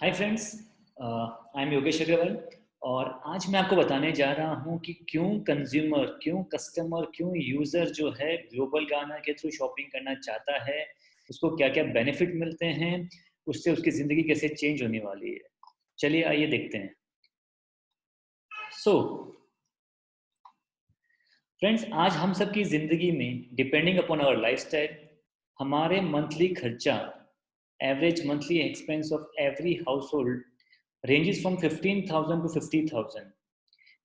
Hi friends, I am Yogesh Agarwal. और आज मैं आपको बताने जा रहा हूँ कि क्यों कंज्यूमर, क्यों कस्टमर, क्यों यूज़र जो है ग्लोबल गाना के थ्रू शॉपिंग करना चाहता है, उसको क्या क्या बेनिफिट मिलते हैं, उससे उसकी ज़िंदगी कैसे चेंज होने वाली है। चलिए आइए देखते हैं। सो फ्रेंड्स, आज हम सब की ज़िंदगी में डिपेंडिंग अपॉन आवर लाइफस्टाइल हमारे मंथली खर्चा, average monthly expense of every household ranges from 15,000 to 50,000।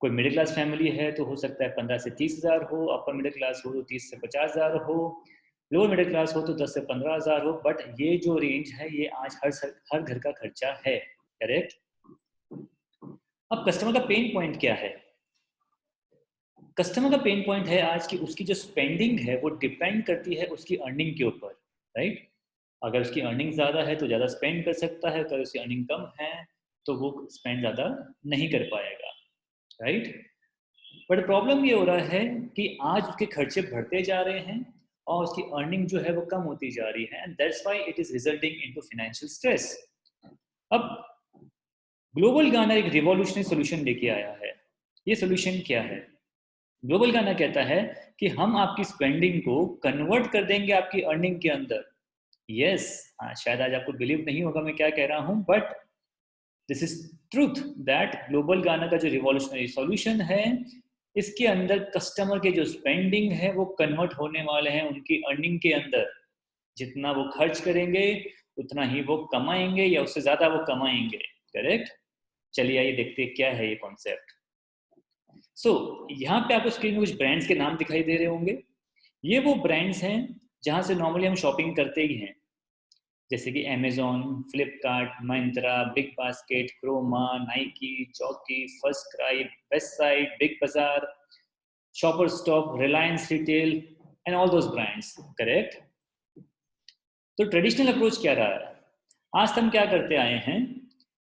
कोई मिडिल क्लास फैमिली है तो हो सकता है 15 से 30,000 हो, अपर मिडिल क्लास हो तो 30 से 50,000 हो, लोअर मिडिल क्लास हो तो 10 से 15,000 हो। बट ये जो रेंज है ये आज हर घर का खर्चा है। करेक्ट। अब कस्टमर का पेन पॉइंट क्या है? कस्टमर का पेन पॉइंट है आज की उसकी जो स्पेंडिंग है वो डिपेंड करती है उसकी अर्निंग के ऊपर। राइट। अगर उसकी अर्निंग ज़्यादा है तो ज़्यादा स्पेंड कर सकता है, अगर उसकी अर्निंग कम है तो वो स्पेंड ज़्यादा नहीं कर पाएगा। राइट। बट प्रॉब्लम ये हो रहा है कि आज उसके खर्चे बढ़ते जा रहे हैं और उसकी अर्निंग जो है वो कम होती जा रही है, and that's why it is resulting into financial stress. अब ग्लोबल गाना एक रिवॉल्यूशनरी सोल्यूशन लेके आया है। ये सोल्यूशन क्या है? ग्लोबल गाना कहता है कि हम आपकी स्पेंडिंग को कन्वर्ट कर देंगे आपकी अर्निंग के अंदर। यस। शायद आज आपको बिलीव नहीं होगा मैं क्या कह रहा हूं, but this is truth that global गाना का जो रिवॉल्यूशनरी सॉल्यूशन है, इसके अंदर कस्टमर के जो स्पेंडिंग है वो कन्वर्ट होने वाले हैं उनकी अर्निंग के अंदर। जितना वो खर्च करेंगे उतना ही वो कमाएंगे या उससे ज्यादा वो कमाएंगे। करेक्ट। चलिए आइए देखते हैं क्या है ये कॉन्सेप्ट। सो यहाँ पे आपको स्क्रीन में कुछ ब्रांड्स के नाम दिखाई दे रहे होंगे। ये वो ब्रांड्स हैं जहाँ से नॉर्मली हम शॉपिंग करते ही हैं, जैसे कि Amazon, Flipkart, Myntra, Big Basket, Croma, Nike, चौकी, First Cry, Best Side, Big Bazaar, Shopper Stop, Reliance retail and all those brands. Correct. तो ट्रेडिशनल अप्रोच क्या रहा है? आज तक हम क्या करते आए हैं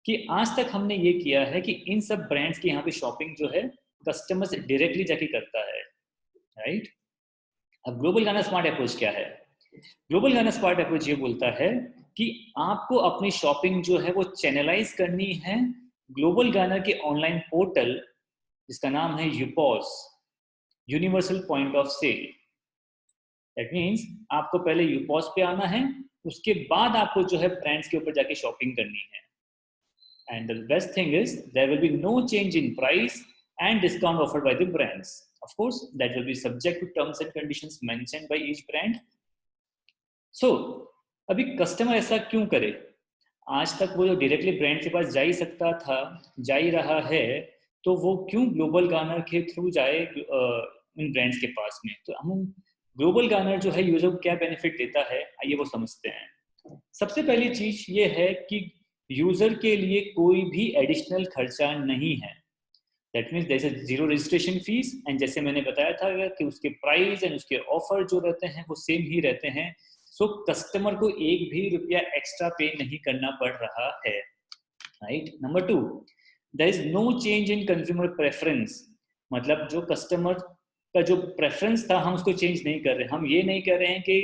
कि आज तक हमने ये किया है कि इन सब ब्रांड्स की यहाँ पे शॉपिंग जो है कस्टमर से डायरेक्टली जाके करता है। राइट। अब ग्लोबल गाना स्मार्ट अप्रोच क्या है? ग्लोबल गाना स्मार्ट अप्रोच ये बोलता है कि आपको अपनी शॉपिंग जो है वो चैनलाइज करनी है ग्लोबल गाना के ऑनलाइन पोर्टल, जिसका नाम है UPOS, universal point of sale. That means आपको पहले यूपॉस पे आना है, उसके बाद आपको जो है ब्रांड्स के ऊपर जाके शॉपिंग करनी है। And the best thing is there will be no change in price and discount offered by the brands. Of course that will be subject to terms and conditions mentioned by each brand. So अभी customer ऐसा क्यों करे? आज तक वो जो directly brand के पास जा ही सकता था, जा ही रहा है, तो वो क्यों ग्लोबल गानर के थ्रू जाए इन ब्रांड्स के पास में? तो हम ग्लोबल गानर जो है यूजर को क्या बेनिफिट देता है आइए वो समझते हैं। सबसे पहली चीज ये है कि यूजर के लिए कोई भी एडिशनल खर्चा नहीं है। That means there is zero registration fees, and जैसे मैंने बताया था कि उसके प्राइस एंड उसके ऑफर जो रहते हैं वो सेम ही रहते हैं। सो कस्टमर को एक भी रुपया एक्स्ट्रा पे नहीं करना पड़ रहा है। Right. Number two, there is no change in consumer preference. मतलब जो कस्टमर का जो प्रेफरेंस था हम उसको चेंज नहीं कर रहे। हम ये नहीं कर रहे हैं कि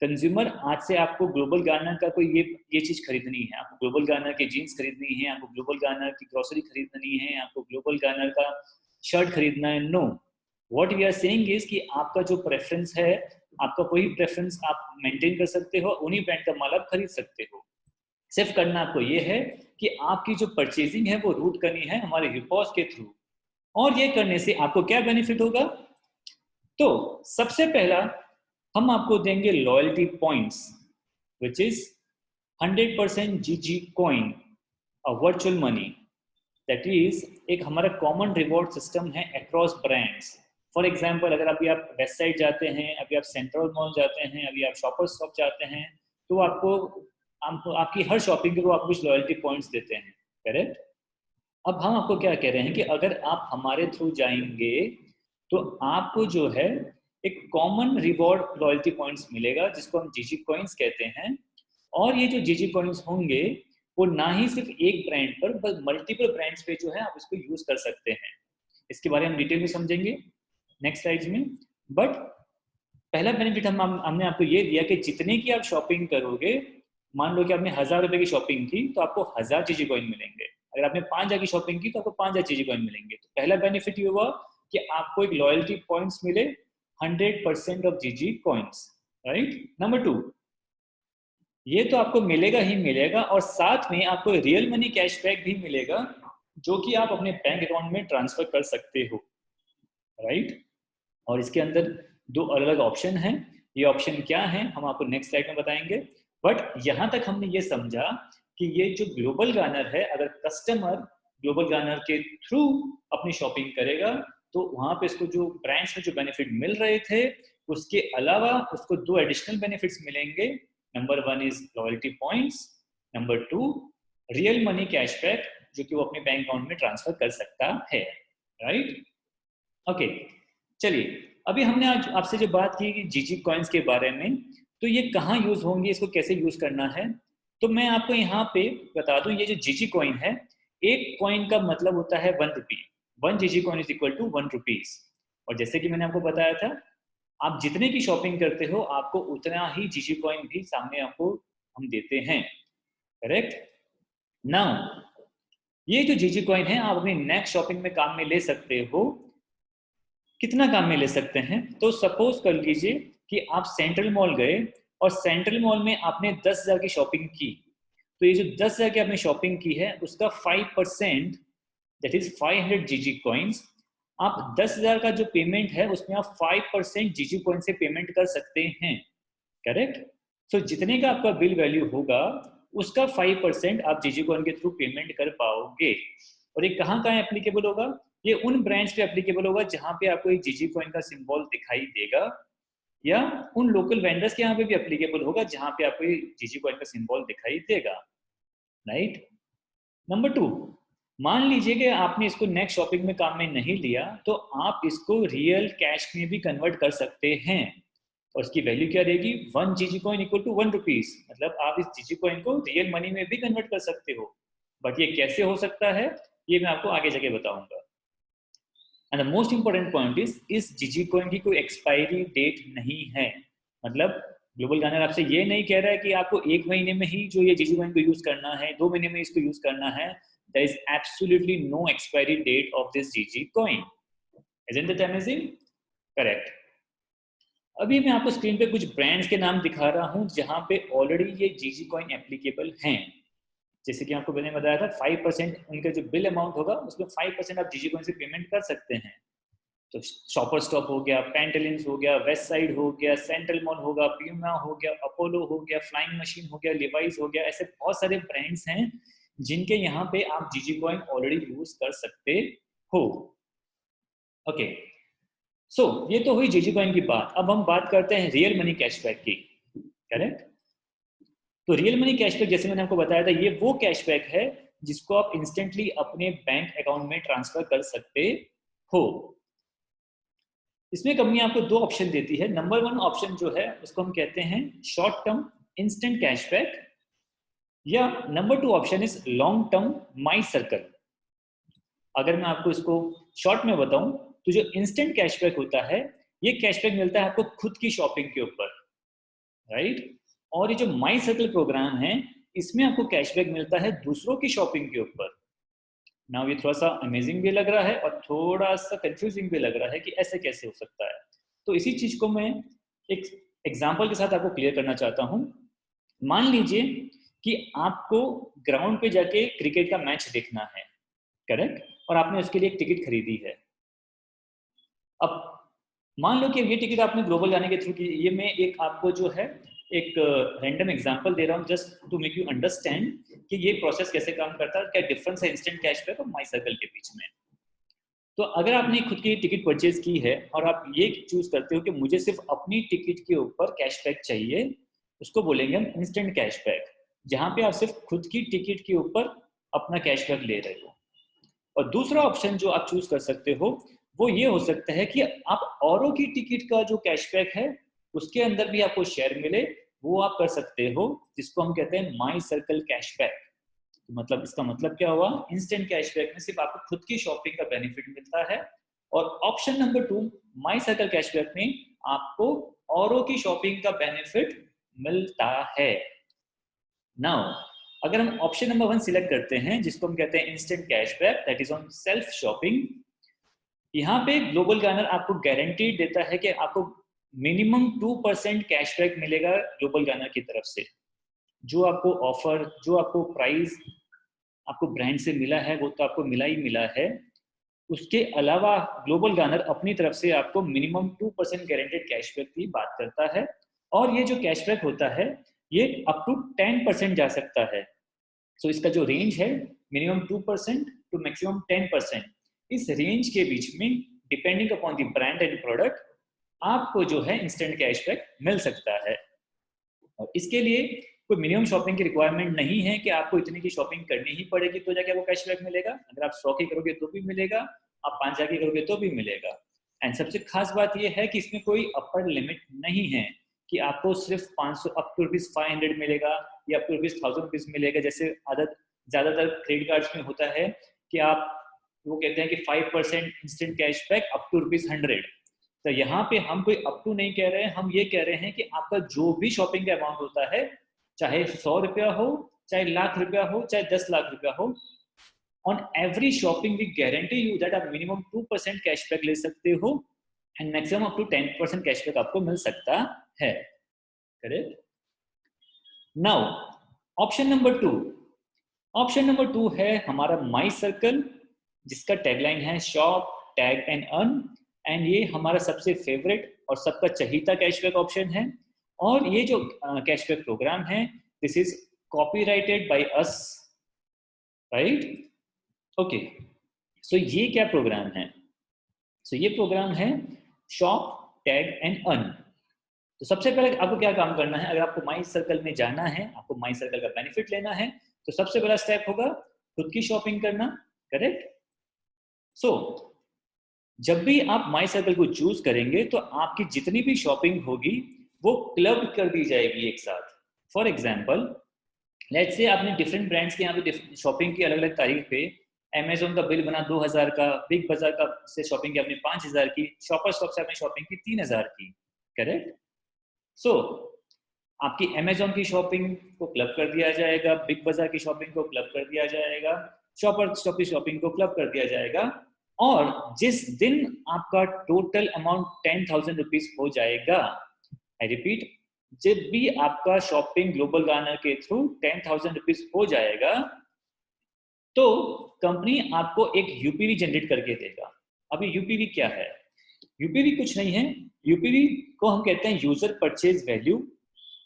कंज्यूमर आज से आपको ग्लोबल गार्नर का कोई ये चीज खरीदनी है, आपको ग्लोबल गार्नर की जीन्स खरीदनी है, आपको ग्लोबल गार्नर की ग्रोसरी खरीदनी है, आपको ग्लोबल गार्नर का शर्ट खरीदना है। No, what we are saying is कि आपका जो प्रेफरेंस है, आपका कोई प्रेफरेंस आप मेंटेन कर सकते हो, उन्हीं ब्रांड का माल आप खरीद सकते हो। सिर्फ करना आपको ये है कि आपकी जो परचेजिंग है वो रूट करनी है हमारे यूपॉस के थ्रू। और ये करने से आपको क्या बेनिफिट होगा? तो सबसे पहला हम आपको देंगे लॉयल्टी पॉइंट्स, विच इज 100% जीजी coin, a virtual money. That is एक हमारा कॉमन रिवॉर्ड सिस्टम है अक्रॉस ब्रांड्स। फॉर एग्जाम्पल, अगर अभी आप वेस्ट साइड जाते हैं, अभी आप सेंट्रल मॉल जाते हैं, अभी आप शॉपर शॉप जाते हैं, तो आपको आपकी हर शॉपिंग के वो आपको कुछ लॉयल्टी पॉइंट्स देते हैं। करेक्ट। अब हम आपको क्या कह रहे हैं कि अगर आप हमारे थ्रू जाएंगे तो आपको जो है एक कॉमन रिवॉर्ड लॉयल्टी पॉइंट्स मिलेगा, जिसको हम जीजी कॉइन्स कहते हैं। और ये जो जीजी कॉइन्स होंगे वो ना ही सिर्फ एक ब्रांड पर बल्कि मल्टीपल ब्रांड्स पे जो है आप इसको यूज कर सकते हैं। इसके बारे में हम डिटेल में समझेंगे नेक्स्ट स्लाइड्स में। बट पहला बेनिफिट हमने आपको ये दिया कि जितने की आप शॉपिंग करोगे मान लो कि आपने 1000 रुपए की शॉपिंग की तो आपको 1000 जीजी कॉइन मिलेंगे। अगर आपने 5000 की शॉपिंग की तो आपको 5000 जीजी कॉइन मिलेंगे। तो पहला बेनिफिट ये हुआ कि आपको एक लॉयल्टी पॉइंट्स मिले 100% ऑफ जीजी कॉइन्स, राइट। नंबर 2, ये तो आपको मिलेगा ही मिलेगा और साथ में आपको रियल मनी कैशबैक भी मिलेगा जो कि आप अपने बैंक अकाउंट में ट्रांसफर कर सकते हो, राइट। और इसके अंदर 2 अलग-अलग ऑप्शन हैं। ये ऑप्शन क्या है हम आपको नेक्स्ट स्लाइड में बताएंगे। बट यहाँ तक हमने ये समझा कि ये जो ग्लोबल गार्नर है, अगर कस्टमर ग्लोबल गार्नर के थ्रू अपनी शॉपिंग करेगा तो वहाँ पे इसको जो ब्रांड्स में जो बेनिफिट मिल रहे थे उसके अलावा उसको 2 एडिशनल बेनिफिट्स मिलेंगे। Number 1 is loyalty points, number 2 real money cashback जो कि वो अपने बैंक अकाउंट में ट्रांसफर कर सकता है, राइट। ओके, चलिए अभी हमने आज आपसे जो बात की जीजी कॉइन्स के बारे में, तो ये कहाँ यूज होंगे, इसको कैसे यूज करना है, तो मैं आपको यहाँ पे बता दूं। ये जो जीजी कॉइन है, एक कॉइन का मतलब होता है 1 rupee. 1 GG coin is equal to 1 rupees. और जैसे कि मैंने आपको बताया था, आप जितने की शॉपिंग करते हो आपको उतना ही जीजी कॉइन भी सामने आपको हम देते हैं, करेक्ट। नाउ ये जो जीजी कॉइन है आप अपनी नेक्स्ट शॉपिंग में काम में ले सकते हो। कितना काम में ले सकते हैं, तो सपोज कर लीजिए कि आप सेंट्रल मॉल गए और सेंट्रल मॉल में आपने 10,000 की शॉपिंग की। तो ये जो 10,000 की आपने शॉपिंग की है उसका 5%, दैट इज 500 जीजी कॉइन्स। आप 10,000 का जो पेमेंट है उसमें आप 5% जीजी कॉइन से पेमेंट कर सकते हैं, करेक्ट। सो जितने का आपका बिल वैल्यू होगा उसका 5% आप जीजी कॉइन के थ्रू पेमेंट कर पाओगे। और ये कहाँ कहाँ एप्लीकेबल होगा, ये उन ब्रांड्स पे एप्लीकेबल होगा जहाँ पे आपको एक जीजी कॉइन का सिंबल दिखाई देगा, या उन लोकल वेंडर्स के यहाँ पे भी एप्लीकेबल होगा जहाँ पे आपको जीजी कॉइन का सिंबल दिखाई देगा, राइट। नंबर 2, मान लीजिए कि आपने इसको नेक्स्ट शॉपिंग में काम में नहीं लिया तो आप इसको रियल कैश में भी कन्वर्ट कर सकते हैं। और उसकी वैल्यू क्या रहेगी, 1 GG coin equal to 1 rupees. मतलब आप इस जीजी कॉइन को रियल मनी में भी कन्वर्ट कर सकते हो। बट ये कैसे हो सकता है ये मैं आपको आगे जाके बताऊंगा। And the most important point इस जीजी कॉइन की कोई एक्सपायरी डेट नहीं है। मतलब ग्लोबल गार्नर आपसे ये नहीं कह रहा है कि आपको 1 महीने में ही जो ये जीजी कॉइन को यूज करना है, 2 महीने में इसको यूज करना है। There is absolutely no expiry date of this GG coin. Isn't it amazing, correct. अभी मैं आपको स्क्रीन पे कुछ ब्रांड्स के नाम दिखा रहा हूँ जहाँ पे ऑलरेडी ये जीजी कॉइन एप्लीकेबल हैं। जैसे कि आपको मैंने बताया था 5% उनका जो बिल अमाउंट होगा उसमें 5% आप जीजी कॉइन से पेमेंट कर सकते हैं। तो शॉपर स्टॉप हो गया, पेंटेलिन्स हो गया, वेस्ट साइड हो गया, सेंट्रल मॉल होगा, प्यूमा हो गया, अपोलो हो गया, फ्लाइंग मशीन हो गया, लिवाइस हो गया, ऐसे बहुत सारे ब्रांड्स हैं जिनके यहाँ पे आप जीजी कॉइन ऑलरेडी यूज कर सकते हो। ओके, सो ये तो हुई जीजी कॉइन की बात। अब हम बात करते हैं रियल मनी कैशबैक की, करेक्ट। तो रियल मनी कैशबैक जैसे मैंने आपको बताया था ये वो कैशबैक है जिसको आप इंस्टेंटली अपने बैंक अकाउंट में ट्रांसफर कर सकते हो। इसमें कंपनी आपको 2 ऑप्शन देती है। नंबर 1 ऑप्शन जो है उसको हम कहते हैं शॉर्ट टर्म इंस्टेंट कैशबैक, या number 2 option is long term my circle. अगर मैं आपको इसको शॉर्ट में बताऊं तो जो इंस्टेंट कैशबैक होता है ये कैशबैक मिलता है आपको खुद की शॉपिंग के ऊपर, राइट। और ये जो माई सर्कल प्रोग्राम है इसमें आपको कैशबैक मिलता है दूसरों की शॉपिंग के ऊपर। नाउ ये थोड़ा सा अमेजिंग भी लग रहा है और थोड़ा सा कंफ्यूजिंग भी लग रहा है कि ऐसे कैसे हो सकता है। तो इसी चीज को मैं एक एग्जांपल के साथ आपको क्लियर करना चाहता हूँ। मान लीजिए कि आपको ग्राउंड पे जाके क्रिकेट का मैच देखना है, करेक्ट, और आपने उसके लिए एक टिकट खरीदी है। अब मान लो कि ये टिकट आपने ग्लोबल जाने के थ्रू की। ये मैं एक आपको जो है एक रैंडम एग्जांपल दे रहा हूँ just to make you understand कि ये प्रोसेस कैसे काम करता है, क्या डिफरेंस है इंस्टेंट कैशबैक और माई सर्कल के बीच में। तो अगर आपने खुद की टिकट परचेज की है और आप ये चूज करते हो कि मुझे सिर्फ अपनी टिकट के ऊपर कैशबैक चाहिए, उसको बोलेंगे हम इंस्टेंट कैशबैक, जहां पे आप सिर्फ खुद की टिकट के ऊपर अपना कैशबैक ले रहे हो। और दूसरा ऑप्शन जो आप चूज कर सकते हो वो ये हो सकता है कि आप औरों की टिकट का जो कैशबैक है उसके अंदर भी आपको शेयर मिले, वो आप कर सकते हो, जिसको हम कहते हैं माई सर्कल कैशबैक। तो मतलब इसका मतलब क्या हुआ, इंस्टेंट कैशबैक में सिर्फ आपको खुद की शॉपिंग का बेनिफिट मिलता है, और ऑप्शन नंबर 2 माई सर्कल कैशबैक में आपको औरों की शॉपिंग का बेनिफिट मिलता है। नाउ अगर हम ऑप्शन नंबर 1 सिलेक्ट करते हैं जिसको हम कहते हैं instant cashback, that is on self shopping, यहाँ पे ग्लोबल गार्नर आपको गारंटी देता है कि आपको मिनिमम 2% कैशबैक मिलेगा ग्लोबल गार्नर की तरफ से। जो आपको ऑफर, जो आपको प्राइस आपको ब्रांड से मिला है वो तो आपको मिला ही मिला है, उसके अलावा ग्लोबल गार्नर अपनी तरफ से आपको मिनिमम 2% गारंटेड कैशबैक की बात करता है। और ये जो कैशबैक होता है ये अप टू 10% जा सकता है। सो इसका जो रेंज है मिनिमम 2% टू मैक्सिमम 10%, इस रेंज के बीच में depending upon the brand and product आपको जो है इंस्टेंट कैशबैक मिल सकता है। और इसके लिए कोई मिनिमम शॉपिंग की रिक्वायरमेंट नहीं है कि आपको इतनी की शॉपिंग करनी ही पड़ेगी तो जाके आपको कैशबैक मिलेगा। अगर आप 100 की करोगे तो भी मिलेगा, आप 5,000 की करोगे तो भी मिलेगा। एंड सबसे खास बात यह है कि इसमें कोई अपर लिमिट नहीं है कि आपको सिर्फ 500 अप टू ₹500 मिलेगा या अप टू ₹1000 मिलेगा। जैसे आदत ज़्यादातर क्रेडिट कार्ड्स में होता है कि आप वो कहते हैं कि 5% इंस्टेंट कैशबैक अप टू ₹100। तो यहाँ पे हम कोई अप टू नहीं कह रहे हैं, हम ये कह रहे हैं कि आपका जो भी शॉपिंग का अमाउंट होता है, चाहे 100 रुपया हो, चाहे लाख रुपया हो, चाहे 10 लाख रुपया हो, on every shopping we guarantee you that आप मिनिमम 2% कैशबैक ले सकते हो and maximum up to 10% cashback आपको मिल सकता है। Correct. Now option number 2, option number 2 है हमारा माई सर्कल, जिसका टैगलाइन है shop tag and earn. And ये हमारा सबसे फेवरेट और सबका चहीता कैशबैक ऑप्शन है। और ये जो कैशबैक प्रोग्राम है this is copyrighted by us, right. Okay, so ये क्या प्रोग्राम है? सो ये प्रोग्राम है शॉप टैग एंड अर्न। तो सबसे पहले आपको क्या काम करना है, अगर आपको माई सर्कल में जाना है, आपको माई सर्कल का बेनिफिट लेना है, तो सबसे पहला स्टेप होगा खुद की शॉपिंग करना। करेक्ट। सो जब भी आप माई सर्कल को चूज करेंगे तो आपकी जितनी भी शॉपिंग होगी वो क्लब कर दी जाएगी एक साथ। फॉर एग्जाम्पल लेट्स से आपने डिफरेंट ब्रांड्स के यहाँ पे शॉपिंग की अलग अलग तारीख पे अमेजोन का बिल बना 2000 का, बिग बाजार का से शॉपिंग की आपने 5000 की, शॉपर स्टॉप से आपने शॉपिंग की 3000 की। करेक्ट। सो आपकी अमेजोन की शॉपिंग को क्लब कर दिया जाएगा, बिग बाजार की शॉपिंग को क्लब कर दिया जाएगा, शॉपर स्टॉप की शॉपिंग को क्लब कर दिया जाएगा। और जिस दिन आपका टोटल अमाउंट 10,000 रुपीज हो जाएगा, आई रिपीट, जब भी आपका शॉपिंग ग्लोबल गार्नर के थ्रू 10,000 रुपीज हो जाएगा तो कंपनी आपको एक यूपीवी जनरेट करके देगा। अभी यूपीवी क्या है? यूपीवी कुछ नहीं है, यूपीवी को हम कहते हैं यूजर परचेज वैल्यू।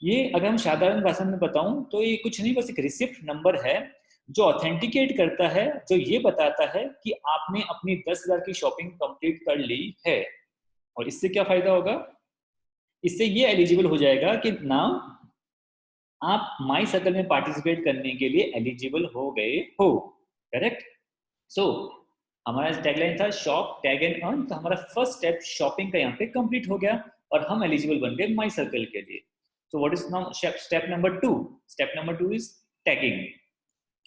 ये अगर हम साधारण भाषा में बताऊं तो ये कुछ नहीं, बस एक रिसिप्ट नंबर है जो ऑथेंटिकेट करता है, जो ये बताता है कि आपने अपनी 10,000 की शॉपिंग कंप्लीट कर ली है। और इससे क्या फायदा होगा? इससे ये एलिजिबल हो जाएगा कि नाउ आप माई सर्कल में पार्टिसिपेट करने के लिए एलिजिबल हो गए हो। करेक्ट। सो हमारा टैगलाइन था शॉप टैग एंड अर्न, तो हमारा फर्स्ट स्टेप शॉपिंग का यहाँ पे कंप्लीट हो गया और हम एलिजिबल बन गए माई सर्कल के लिए। So what is now step number 2? Step number 2 is tagging.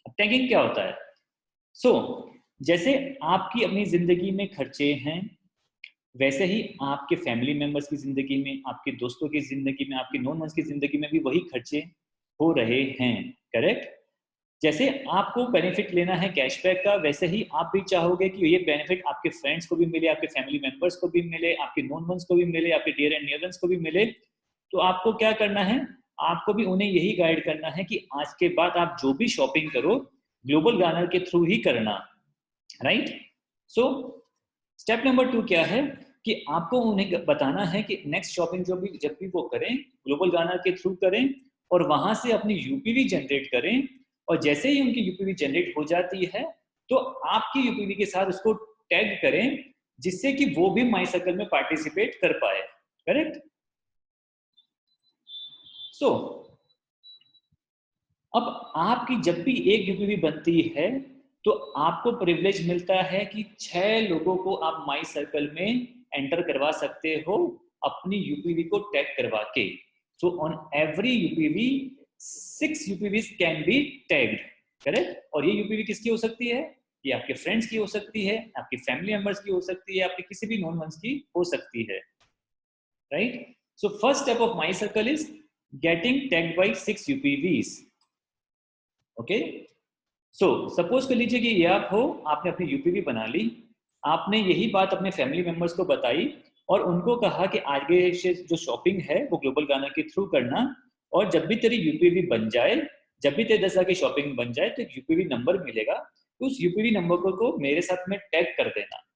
Tagging क्या होता है? सो जैसे आपकी अपनी जिंदगी में खर्चे हैं, वैसे ही आपके फैमिली मेंबर्स की जिंदगी में, आपके दोस्तों की जिंदगी में, आपके नॉन वंस की जिंदगी में भी वही खर्चे हो रहे हैं। करेक्ट। जैसे आपको बेनिफिट लेना है कैशबैक का, वैसे ही आप भी चाहोगे कि ये बेनिफिट आपके फ्रेंड्स को भी मिले, आपके फैमिली मेंबर्स को भी मिले, आपके नॉन वंस को भी मिले, आपके डियर एंड नियर वंस को भी मिले। तो आपको क्या करना है? आपको भी उन्हें यही गाइड करना है कि आज के बाद आप जो भी शॉपिंग करो ग्लोबल गार्नर के थ्रू ही करना। राइट। सो स्टेप नंबर 2 क्या है कि आपको उन्हें बताना है कि नेक्स्ट शॉपिंग जब भी वो करें ग्लोबल गार्नर के थ्रू करें और वहां से अपनी यूपीवी जनरेट करें। और जैसे ही उनकी यूपीवी जनरेट हो जाती है तो आपकी यूपीवी के साथ उसको टैग करें जिससे कि वो भी माई सर्कल में पार्टिसिपेट कर पाए। करेक्ट। सो अब आपकी जब भी एक यूपीवी बनती है तो आपको प्रिविलेज मिलता है कि 6 लोगों को आप माई सर्कल में एंटर करवा सकते हो अपनी यूपीवी को टैग करवा के। So on every UPV 6 UPV can be tagged. Correct. और ये यूपीवी किसकी हो सकती है? ये आपके फ्रेंड्स की हो सकती है, आपकी फैमिली मेंबर्स की हो सकती है, आपके किसी भी नॉन वंस की हो सकती है। Right. So first step of my circle is getting tagged by 6 UPVs. Okay. So suppose कर लीजिए कि ये आप हो, आपने अपनी यूपीवी बना ली, आपने यही बात अपने फैमिली मेंबर्स को बताई और उनको कहा कि आगे से जो शॉपिंग है वो ग्लोबल गाना के थ्रू करना, और जब भी तेरी यूपीवी बन जाए, जब भी तेरे 10,000 की शॉपिंग बन जाए तो यूपीवी नंबर मिलेगा, तो उस यूपीवी नंबर को मेरे साथ में टैग कर देना।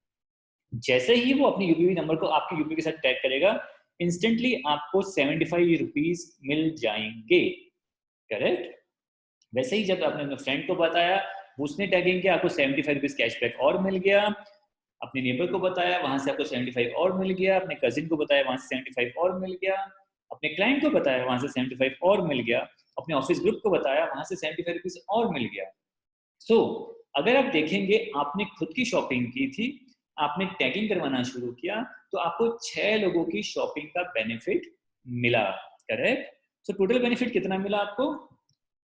जैसे ही वो अपनी यूपीवी नंबर को आपकी यूपीवी के साथ टैग करेगा, इंस्टेंटली आपको 75 रुपीज मिल जाएंगे। करेक्ट। वैसे ही जब आपने अपने फ्रेंड को बताया, उसने टैगिंग किया, आपको 75 रुपीज कैशबैक और मिल गया। अपने नेबर को बताया, वहां से आपको 75 और मिल गया। अपने कजिन को बताया, वहां से 75 और मिल गया। अपने क्लाइंट को बताया, वहां से 75 और मिल गया। अपने ऑफिस ग्रुप को बताया, वहां से 75 रुपीज और मिल गया। सो अगर आप देखेंगे, आपने खुद की शॉपिंग की थी, आपने टैगिंग करवाना शुरू किया, तो आपको 6 लोगों की शॉपिंग का बेनिफिट मिला। करेक्ट। सो टोटल बेनिफिट कितना मिला आपको?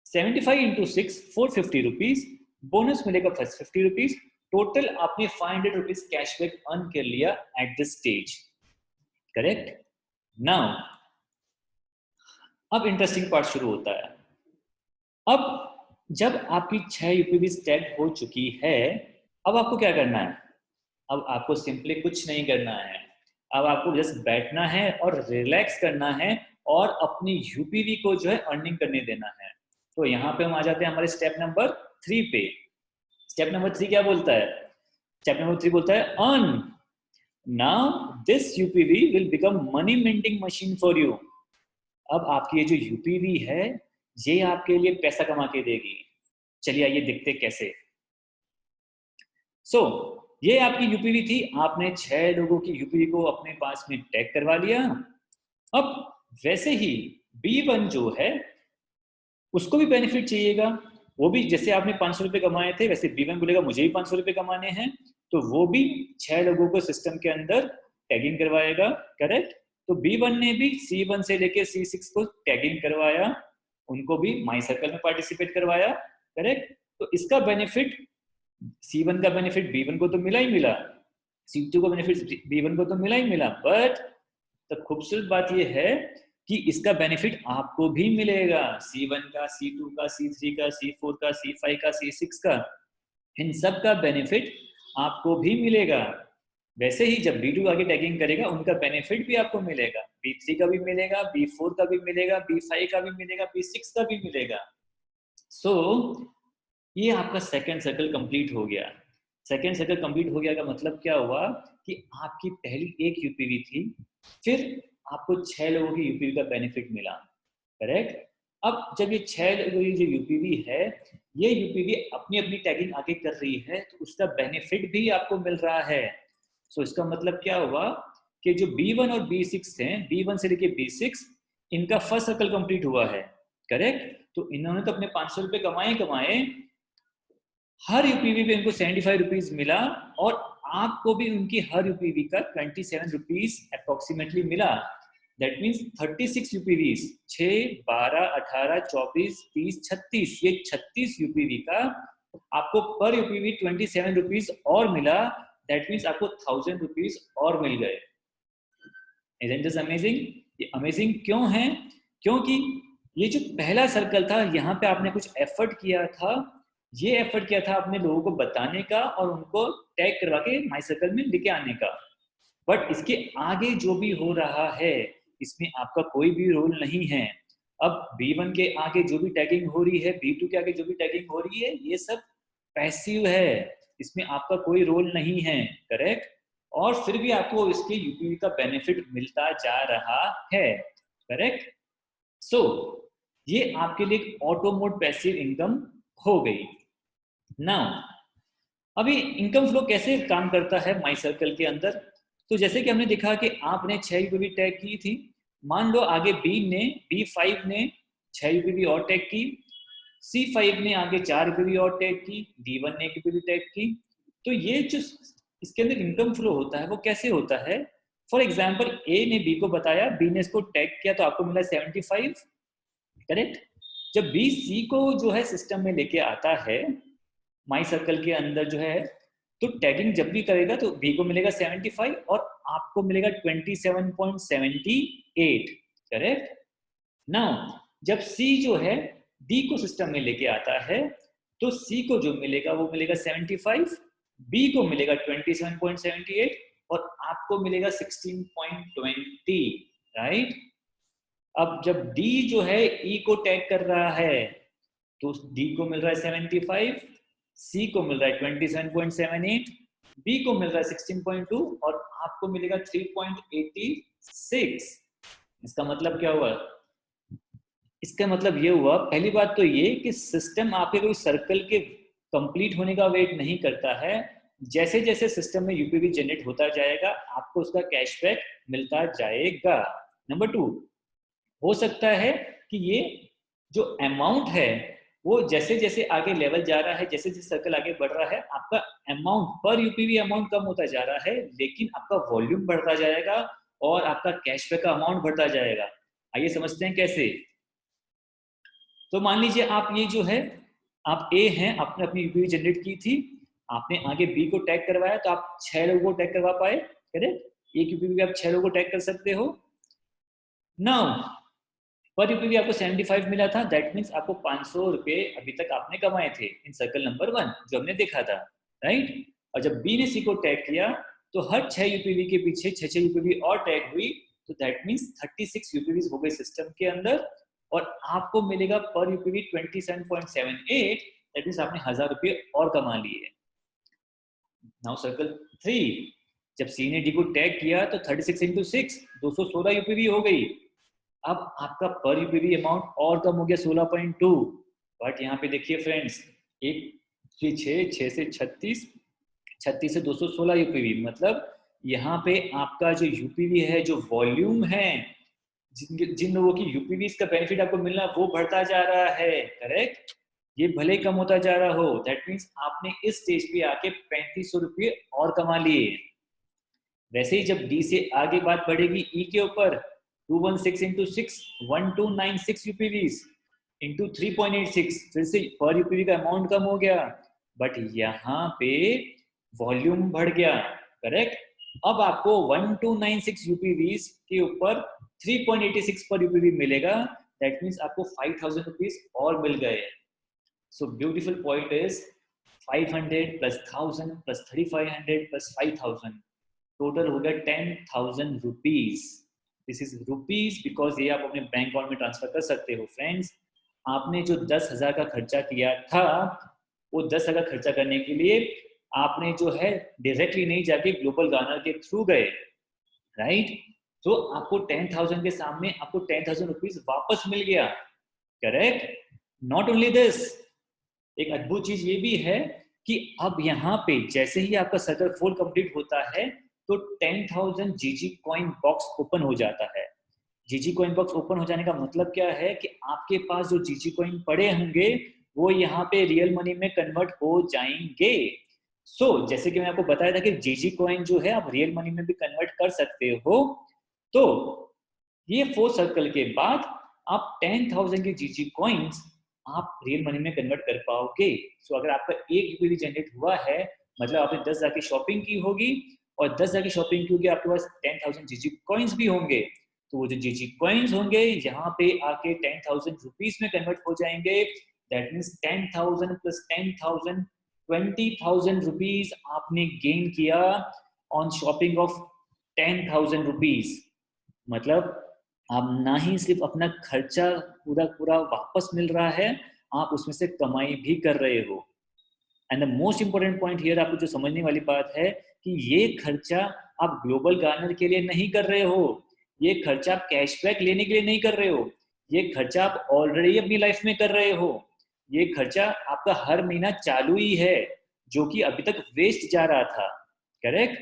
75 इंटू 6 450 रुपीज, बोनस मिलेगा फर्स्ट 50 रुपीज। टोटल आपने 500 रुपीज कैशबैक अर्न कर लिया at this stage. Correct. Now अब इंटरेस्टिंग पार्ट शुरू होता है। अब जब आपकी 6 यूपीवी टैग हो चुकी है, अब आपको क्या करना है? अब आपको सिंपली कुछ नहीं करना है। अब आपको जस्ट बैठना है और रिलैक्स करना है और अपनी यूपीवी को जो है अर्निंग करने देना है। तो यहाँ पे हम आ जाते हैं हमारे स्टेप नंबर 3 पे। स्टेप नंबर 3 क्या बोलता है? स्टेप नंबर 3 बोलता है earn. Now this UPV will become money minting machine for you. अब आपकी ये जो यूपीवी है, ये आपके लिए पैसा कमा के देगी। चलिए आइए देखते कैसे। सो ये आपकी यूपीवी थी, आपने 6 लोगों की यूपीवी को अपने पास में टैग करवा लिया। अब वैसे ही B1 जो है, उसको भी बेनिफिट चाहिएगा। वो भी जैसे आपने 500 रुपये कमाए थे, वैसे B1 बोलेगा मुझे भी 500 रुपये कमाने हैं, तो वो भी 6 लोगों को सिस्टम के अंदर टैगिंग करवाएगा। करेक्ट। तो B1 ने भी C1 से लेके C6 को टैगिंग करवाया, उनको भी माई सर्कल में पार्टिसिपेट करवाया। करेक्ट। तो इसका बेनिफिट C1 का बेनिफिट B1 को तो मिला ही मिला, C2 का बेनिफिट B1 को तो मिला ही मिला, बट तो खूबसूरत बात यह है कि इसका बेनिफिट आपको भी मिलेगा। C1 का, C2 का, C3 का, C4 का, C5 का, C6 का, इन सब का बेनिफिट आपको भी मिलेगा। वैसे ही जब B2 आगे टैगिंग करेगा, उनका बेनिफिट भी आपको मिलेगा। B3 का भी मिलेगा, B4 का भी मिलेगा, B5 का भी मिलेगा, B6 का भी मिलेगा। सो ये आपका सेकंड सर्कल कंप्लीट हो गया। सेकंड सर्कल कंप्लीट हो गया का मतलब क्या हुआ कि आपकी पहली एक यूपीवी थी, फिर आपको 6 लोगों की यूपीवी का बेनिफिट मिला। करेक्ट। अब जब ये 6 लोगों की जो यूपीवी है, ये यूपीवी अपनी अपनी टैगिंग आगे कर रही है, तो उसका बेनिफिट भी आपको मिल रहा है। सो इसका मतलब क्या हुआ कि जो B1 और B6 हैं, B1 से लेके B6, इनका फर्स्ट सर्कल कंप्लीट हुआ है। करेक्ट। तो इन्होंने तो अपने 500 रुपये कमाए कमाए, हर यूपीवी पे उनको 75 रुपीज मिला, और आपको भी उनकी हर यूपीवी का 27 रुपीज अप्रोक्सीमेटली मिला। दैट मीन्स 36 यूपीवीज, 6, 12, 18, 24, 30, 36, ये 36 यूपीवी का आपको पर यूपीवी 27 रुपीज और मिला। दैट मीन्स आपको 1000 रुपीज और मिल गए। Isn't this amazing? ये अमेजिंग क्यों है? क्योंकि ये जो पहला सर्कल था, यहाँ पे आपने कुछ एफर्ट किया था। ये एफर्ट किया था अपने लोगों को बताने का और उनको टैग करवा के माई सर्कल में लेके आने का। बट इसके आगे जो भी हो रहा है, इसमें आपका कोई भी रोल नहीं है। अब B1 के आगे जो भी टैगिंग हो रही है, B2 के आगे जो भी टैगिंग हो रही है, ये सब पैसिव है, इसमें आपका कोई रोल नहीं है। करेक्ट। और फिर भी आपको इसके यूपीवी का बेनिफिट मिलता जा रहा है। करेक्ट। सो ये आपके लिए एक ऑटो मोड पैसिव इनकम हो गई। नाउ अभी इनकम फ्लो कैसे काम करता है माई सर्कल के अंदर? तो जैसे कि हमने देखा कि आपने 6 यूपीवी टैग की थी, मान लो आगे B5 ने 6 यूपीवी और टैग की, C5 ने आगे 4 यूपीवी और टैग की, D1 ने 1 यूपीवी टैग की। तो ये जो इसके अंदर इनकम फ्लो होता है वो कैसे होता है? फॉर एग्जाम्पल A ने B को बताया, B ने इसको टैग किया, तो आपको मिला 75। करेक्ट। जब B C को जो है सिस्टम में लेके आता है माई सर्कल के अंदर जो है, तो टैगिंग जब भी करेगा तो B को मिलेगा 75 और आपको मिलेगा 27.78। करेक्ट। नाउ जब C जो है डी को सिस्टम में लेके आता है तो सी को जो मिलेगा वो मिलेगा 75, बी को मिलेगा 27.78 और आपको मिलेगा 16.20, राइट। अब जब डी जो है ई को टैग कर रहा है तो डी को मिल रहा है 75, सी को मिल रहा है 27.78, बी को मिल रहा है 16.2 और आपको मिलेगा 3.86। इसका मतलब क्या हुआ? इसका मतलब ये हुआ, पहली बात तो ये कि सिस्टम आपके कोई सर्कल के कंप्लीट होने का वेट नहीं करता है। जैसे जैसे सिस्टम में यूपीवी जनरेट होता जाएगा आपको उसका कैशबैक मिलता जाएगा। नंबर 2, हो सकता है कि ये जो अमाउंट है वो जैसे जैसे आगे लेवल जा रहा है, जैसे जैसे सर्कल आगे बढ़ रहा है, आपका अमाउंट पर यूपीवी अमाउंट कम होता जा रहा है, लेकिन आपका वॉल्यूम बढ़ता जाएगा और आपका कैशबैक का अमाउंट बढ़ता जाएगा। आइए समझते हैं कैसे। तो मान लीजिए आप ये जो है, आप ए हैं, आपने अपनी यूपीवी जनरेट की थी, आपने आगे बी को टैग करवाया तो आप 6 लोगों को टैग करवा पाए, करेक्ट। एक यूपीवी आप 6 लोगों को टैग कर सकते हो। नाउ पर यूपीवी आपको 75 मिला था, दैट मीन्स आपको 500 रुपये अभी तक आपने कमाए थे इन सर्कल नंबर 1 जो हमने देखा था, राइट। और जब बी ने सी को टैग किया तो हर 6 यूपीवी के पीछे 6 यूपीवी और टैग हुई, तो दैट मीन्स 36 यूपीवी हो गए सिस्टम के अंदर और आपको मिलेगा पर यूपीवी 27.78, दैट मीन्स आपने 1000 रुपये और कमा लिए। नाउ सर्कल 3, जब सी ने डी को टैग किया तो 36 इंटू 6 216 यूपीवी हो गई। अब आपका पर यूपीवी अमाउंट और कम हो गया 16.2। बट यहाँ पे देखिए फ्रेंड्स, एक 6 से 36, 36 से 216 यूपीवी, मतलब यहाँ पे आपका जो यूपीवी है, जो वॉल्यूम है, जिन लोगों की यूपीवी का बेनिफिट आपको मिलना वो बढ़ता जा रहा है, करेक्ट। ये भले कम होता जा रहा हो, दैट मीन्स आपने इस स्टेज पे आके 3500 रुपये और कमा लिए। वैसे ही जब डी से आगे बात बढ़ेगी ई के ऊपर, 216 इंटू 6 1296 यूपीवीज इंटू 3.86, फिर से पर यूपीवी का अमाउंट कम हो गया, बट यहाँ पे वॉल्यूम बढ़ गया, करेक्ट। अब आपको 1296 यूपीवीज के ऊपर 3.86 पर यूपीवी मिलेगा, दैट मीन्स आपको 5000 रुपीज और मिल गए। So beautiful point is 500 plus 1000 plus 3500 plus 5000, total हो गया 10,000 rupees. This is rupees because ये आप अपने बैंक अकाउंट में ट्रांसफर कर सकते हो। फ्रेंड्स, आपने जो 10,000 का खर्चा किया था, वो 10,000 खर्चा करने के लिए आपने जो है डायरेक्टली नहीं जाके ग्लोबल गार्नर के थ्रू गए, राइट। तो आपको 10,000 के सामने आपको 10,000 रुपीज वापस मिल गया, करेक्ट। नॉट ओनली दिस, एक अद्भुत चीज ये भी है कि अब यहाँ पे जैसे ही आपका सर्कल 4 कंप्लीट होता है तो 10,000 जीजी कॉइन बॉक्स ओपन हो जाता है। जीजी कॉइन बॉक्स ओपन हो जाने का मतलब क्या है कि आपके पास जो जीजी कॉइन पड़े होंगे वो यहाँ पे रियल मनी में कन्वर्ट हो जाएंगे। जैसे कि मैंने आपको बताया था कि जीजी कॉइन जो है आप रियल मनी में भी कन्वर्ट कर सकते हो। तो ये 4 सर्कल के बाद आप 10,000 के जीजी कॉइन्स आप रियल मनी में कन्वर्ट कर पाओगे। अगर आपका एक यूपीवी जनरेट हुआ है, मतलब आपने 10,000 की शॉपिंग की होगी और 10,000 की शॉपिंग की होगी, आपके पास 10,000 जीजी कॉइन्स भी होंगे, तो वो जो जीजी कॉइन्स होंगे यहाँ पे आके 10,000 रुपीज में कन्वर्ट हो जाएंगे। दैट मीन्स 10,000 प्लस 10,000 20,000 रुपीज आपने गेन किया ऑन शॉपिंग ऑफ 10,000 रुपीज। मतलब आप ना ही सिर्फ अपना खर्चा पूरा पूरा वापस मिल रहा है, आप उसमें से कमाई भी कर रहे हो। And the most important point here, आपको जो समझने वाली बात है कि ये खर्चा आप ग्लोबल गार्नर के लिए नहीं कर रहे हो, ये खर्चा आप कैशबैक लेने के लिए नहीं कर रहे हो, ये खर्चा आप ऑलरेडी अपनी लाइफ में कर रहे हो। ये खर्चा आपका हर महीना चालू ही है, जो कि अभी तक वेस्ट जा रहा था, करेक्ट।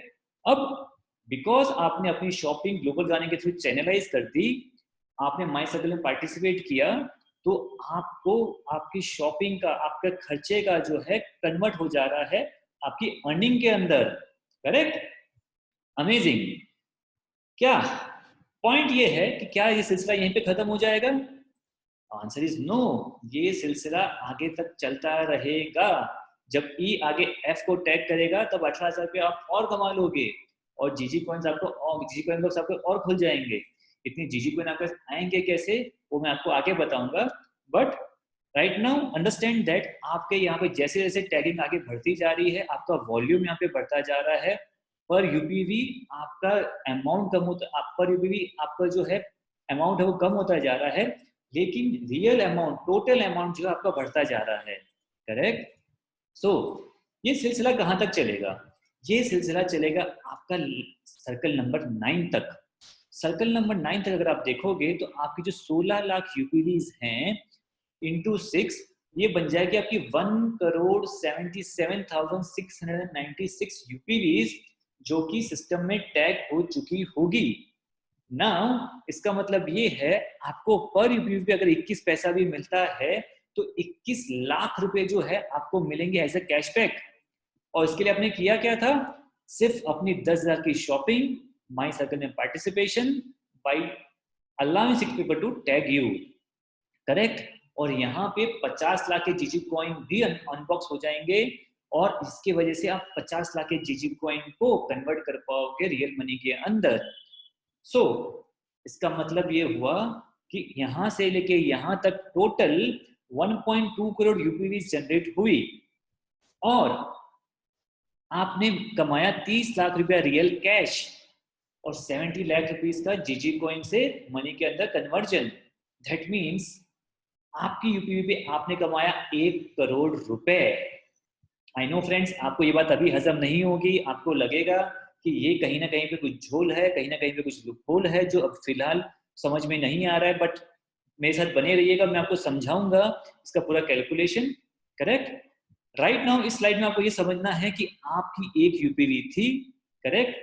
अब बिकॉज आपने अपनी शॉपिंग ग्लोबल गार्नर के थ्रू चैनलाइज कर दी, आपने माई सर्कल में पार्टिसिपेट किया, तो आपको आपकी शॉपिंग का, आपके खर्चे का जो है कन्वर्ट हो जा रहा है आपकी अर्निंग के अंदर, करेक्ट। अमेजिंग। क्या पॉइंट ये है कि क्या ये सिलसिला यहीं पे खत्म हो जाएगा? आंसर इज नो, ये सिलसिला आगे तक चलता रहेगा। जब ई आगे एफ को टैग करेगा तब 18,000 रुपये आप और कमा लोगे और जीजी कॉइन्स आपको, जीजी कॉइन बॉक्स आपको और खुल जाएंगे। इतनी जीजी कॉइन आपके आएंगे कैसे वो मैं आपको आगे बताऊंगा, but right now understand that आपके यहाँ पे जैसे जैसे टैगिंग आगे बढ़ती जा रही है, आपका वॉल्यूम यहाँ पे बढ़ता जा रहा है, पर यूपीवी आपका अमाउंट कम होता, पर यूपीवी आपका जो है अमाउंट है वो कम होता जा रहा है, लेकिन रियल अमाउंट, टोटल अमाउंट जो है आपका बढ़ता जा रहा है। करेक्ट। सो ये सिलसिला कहाँ तक चलेगा? ये सिलसिला चलेगा आपका सर्कल नंबर 9 तक। सर्कल नंबर 9 तक अगर आप देखोगे तो आपकी जो 16 लाख यूपीवीज हैं इंटू 6, ये बन जाएगी आपकी 1,77,696 यूपीवीज, जो कि सिस्टम में टैग हो चुकी होगी। नाउ इसका मतलब ये है, आपको पर यूपीवी पे अगर 21 पैसा भी मिलता है तो 21 लाख रुपए जो है आपको मिलेंगे एज ए कैशबैक। और इसके लिए आपने किया क्या था? सिर्फ अपनी 10,000 की शॉपिंग, माई सर्कल में participation, by allowing 6 people to tag you. Correct. और यहाँ पे 50 लाख के जीजी कॉइन भी अनबॉक्स हो जाएंगे, और इसकी वजह से आप 50 लाख के जीजी कॉइन को कन्वर्ट कर पाओगे रियल मनी के अंदर। सो इसका मतलब ये हुआ कि यहां से लेके यहां तक टोटल 1.2 करोड़ यूपीवी जनरेट हुई, और आपने कमाया 30 लाख रुपया रियल कैश और 70 लाख रुपीस का जीजी कॉइन से मनी के अंदर कन्वर्जन। दैट मीन्स आपकी यूपीवी पे आपने कमाया 1 करोड़ रुपए। आई नो फ्रेंड्स, आपको ये बात अभी हजम नहीं होगी, आपको लगेगा कि ये कहीं ना कहीं पे कुछ झोल है, कहीं ना कहीं पे कुछ लूपहोल है जो अब फिलहाल समझ में नहीं आ रहा है, बट मेरे साथ बने रहिएगा, मैं आपको समझाऊंगा इसका पूरा कैलकुलेशन। करेक्ट। राइट नाउ इस स्लाइड में आपको ये समझना है कि आपकी एक यूपीवी थी। करेक्ट।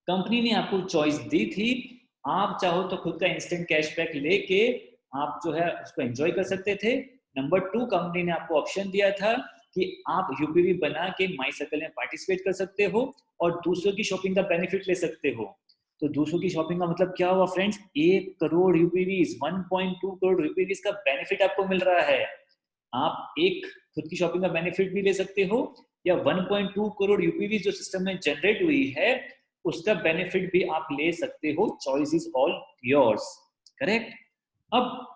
कंपनी ने आपको चॉइस दी थी, आप चाहो तो खुद का इंस्टेंट कैशबैक लेके आप जो है उसको एंजॉय कर सकते थे। नंबर 2, कंपनी ने आपको ऑप्शन दिया था कि आप यूपीवी बना के माई सर्कल में पार्टिसिपेट कर सकते हो और दूसरों की शॉपिंग का बेनिफिट ले सकते हो। तो दूसरों की शॉपिंग का मतलब क्या हुआ फ्रेंड्स? 1 करोड़ यूपीवीज, 1.2 करोड़ यूपीवीज का बेनिफिट आपको मिल रहा है। आप एक खुद की शॉपिंग का बेनिफिट भी ले सकते हो, या 1.2 करोड़ यूपीवीज जो सिस्टम में जनरेट हुई है उसका बेनिफिट भी आप ले सकते हो। Choice is all yours. Correct. अब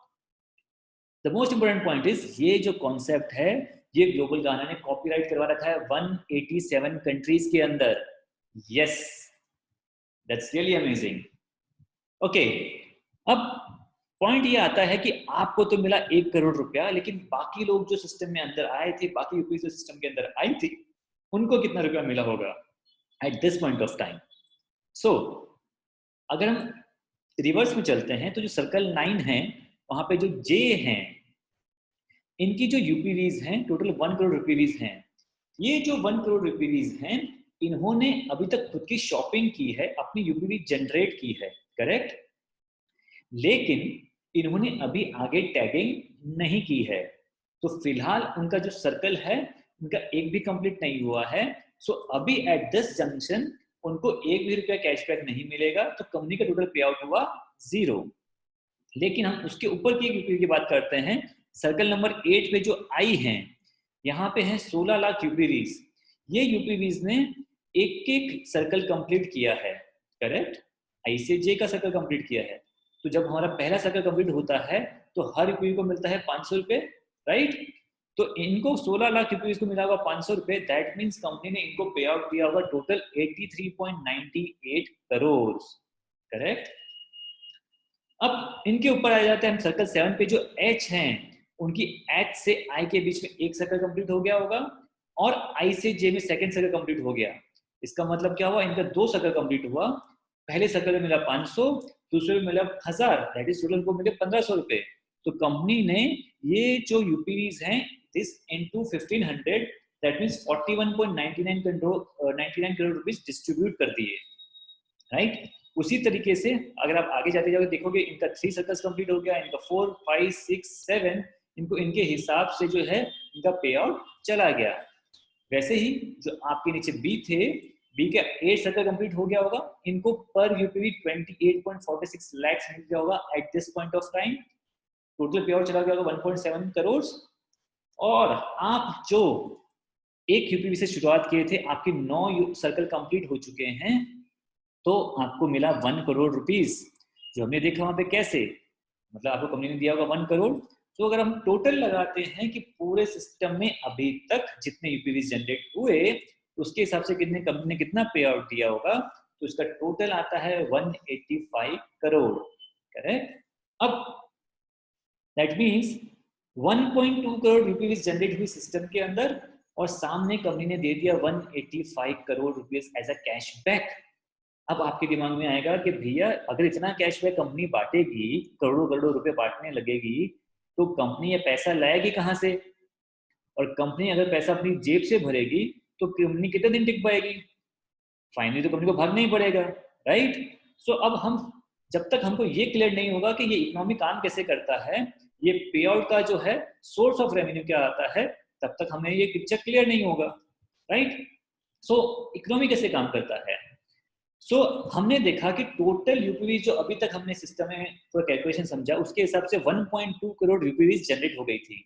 the most important point is, ये जो कॉन्सेप्ट है ये ग्लोबल गाना ने कॉपीराइट करवा रखा है 187 कंट्रीज के अंदर। Yes, that's really amazing. Okay, अब पॉइंट ये आता है कि आपको तो मिला 1 करोड़ रुपया, लेकिन बाकी लोग जो सिस्टम में अंदर आए थे, बाकी यूपी जो सिस्टम के अंदर आई थी, उनको कितना रुपया मिला होगा at this point of time? So अगर हम रिवर्स में चलते हैं तो जो सर्कल 9 है वहां पे जो जे हैं, इनकी जो यूपीवीज हैं टोटल 1 करोड़ यूपीवीज हैं। ये जो 1 करोड़ यूपीवीज हैं, इन्होंने अभी तक खुद की शॉपिंग की है, अपनी यूपीवी जनरेट की है। करेक्ट। लेकिन इन्होंने अभी आगे टैगिंग नहीं की है, तो फिलहाल उनका जो सर्कल है उनका एक भी कंप्लीट नहीं हुआ है। सो अभी एट दिस जंक्शन उनको एक भी रुपया कैशबैक नहीं मिलेगा, तो कंपनी का टोटल पे आउट हुआ 0। लेकिन हम उसके ऊपर की यूपीवी की बात करते हैं। सर्कल नंबर 8 पे जो आई हैं, यहाँ पे हैं 16 लाख यूपीवीज। ये यूपीवीज ने एक एक सर्कल कंप्लीट किया है। करेक्ट। आई से जे का सर्कल कंप्लीट किया है। तो जब हमारा पहला सर्कल कंप्लीट होता है तो हर यूपीवी को मिलता है 500 रुपए। राइट। तो इनको 16 लाख यूपीवीज को मिला होगा 500 रुपए। दैट मीन्स कंपनी ने इनको पे आउट किया होगा टोटल 83.98 करोड़। करेक्ट। अब इनके ऊपर आ जाते हैं हम सर्कल 7 पे। जो एच हैं, उनकी एच से आई के बीच में एक सर्कल कंप्लीट हो गया होगा, और आई से जे में सेकंड सर्कल कंप्लीट हो गया। इसका मतलब क्या हुआ? इनका 2 सर्कल कंप्लीट हुआ। पहले सर्कल में मिला 500, दूसरे में मिला 1000, दैट इज टोटल को मिले 1500 रुपए। तो कंपनी ने ये जो यूपीवीज हैं this into 1500, that means 41.99 crore rupees distribute कर दिए। राइट। उसी तरीके से अगर आप आगे जाते जाओगे देखोगे इनका 3 सर्कल्स कंप्लीट हो गया, इनका 4, 5, 6, 7, इनको इनके हिसाब से जो है इनका पे आउट चला गया। वैसे ही जो आपके नीचे बी थे, बी का 8 सर्कल कंप्लीट हो गया होगा, इनको पर यूपीवी 28.46 लाख मिल गया होगा at this point of time. Total पे आउट चला गया होगा 1.7 करोड़। और आप जो एक यूपीवी से शुरुआत किए थे, आपके 9 सर्कल कंप्लीट हो चुके हैं, तो आपको मिला 1 करोड़ रुपीस। जो हमने देखा वहां पे कैसे, मतलब आपको कंपनी ने दिया होगा 1 करोड़, तो अगर हम टोटल लगाते हैं कि पूरे सिस्टम में अभी तक जितने यूपीवी जनरेट हुए उसके हिसाब से कितने कंपनी ने कितना पे आउट दिया होगा, तो इसका टोटल आता है 185 करोड़। करेक्ट। अब that means 1.2 crore UPV generate हुई सिस्टम के अंदर और सामने कंपनी ने दे दिया 185 crore rupees as a cashback. अब आपके दिमाग में आएगा कि भैया अगर इतना कैशबैक कंपनी बांटेगी, करोड़ों करोड़ों रुपए बांटने लगेगी, तो कंपनी ये पैसा लाएगी कहाँ से? और कंपनी अगर पैसा अपनी जेब से भरेगी तो कंपनी कितने दिन टिक पाएगी? फाइनली तो कंपनी को भागना ही पड़ेगा, राइट? सो अब हम जब तक हमको ये क्लियर नहीं होगा कि ये इकोनॉमी काम कैसे करता है, ये पे आउट का जो है सोर्स ऑफ रेवेन्यू क्या आता है, तब तक हमें ये पिक्चर क्लियर नहीं होगा, राइट? सो इकोनॉमी कैसे काम करता है? सो हमने देखा कि टोटल यूपीवी जो अभी तक हमने सिस्टम में पूरा कैलकुलेशन समझा उसके हिसाब से 1.2 करोड़ यूपीवी जनरेट हो गई थी।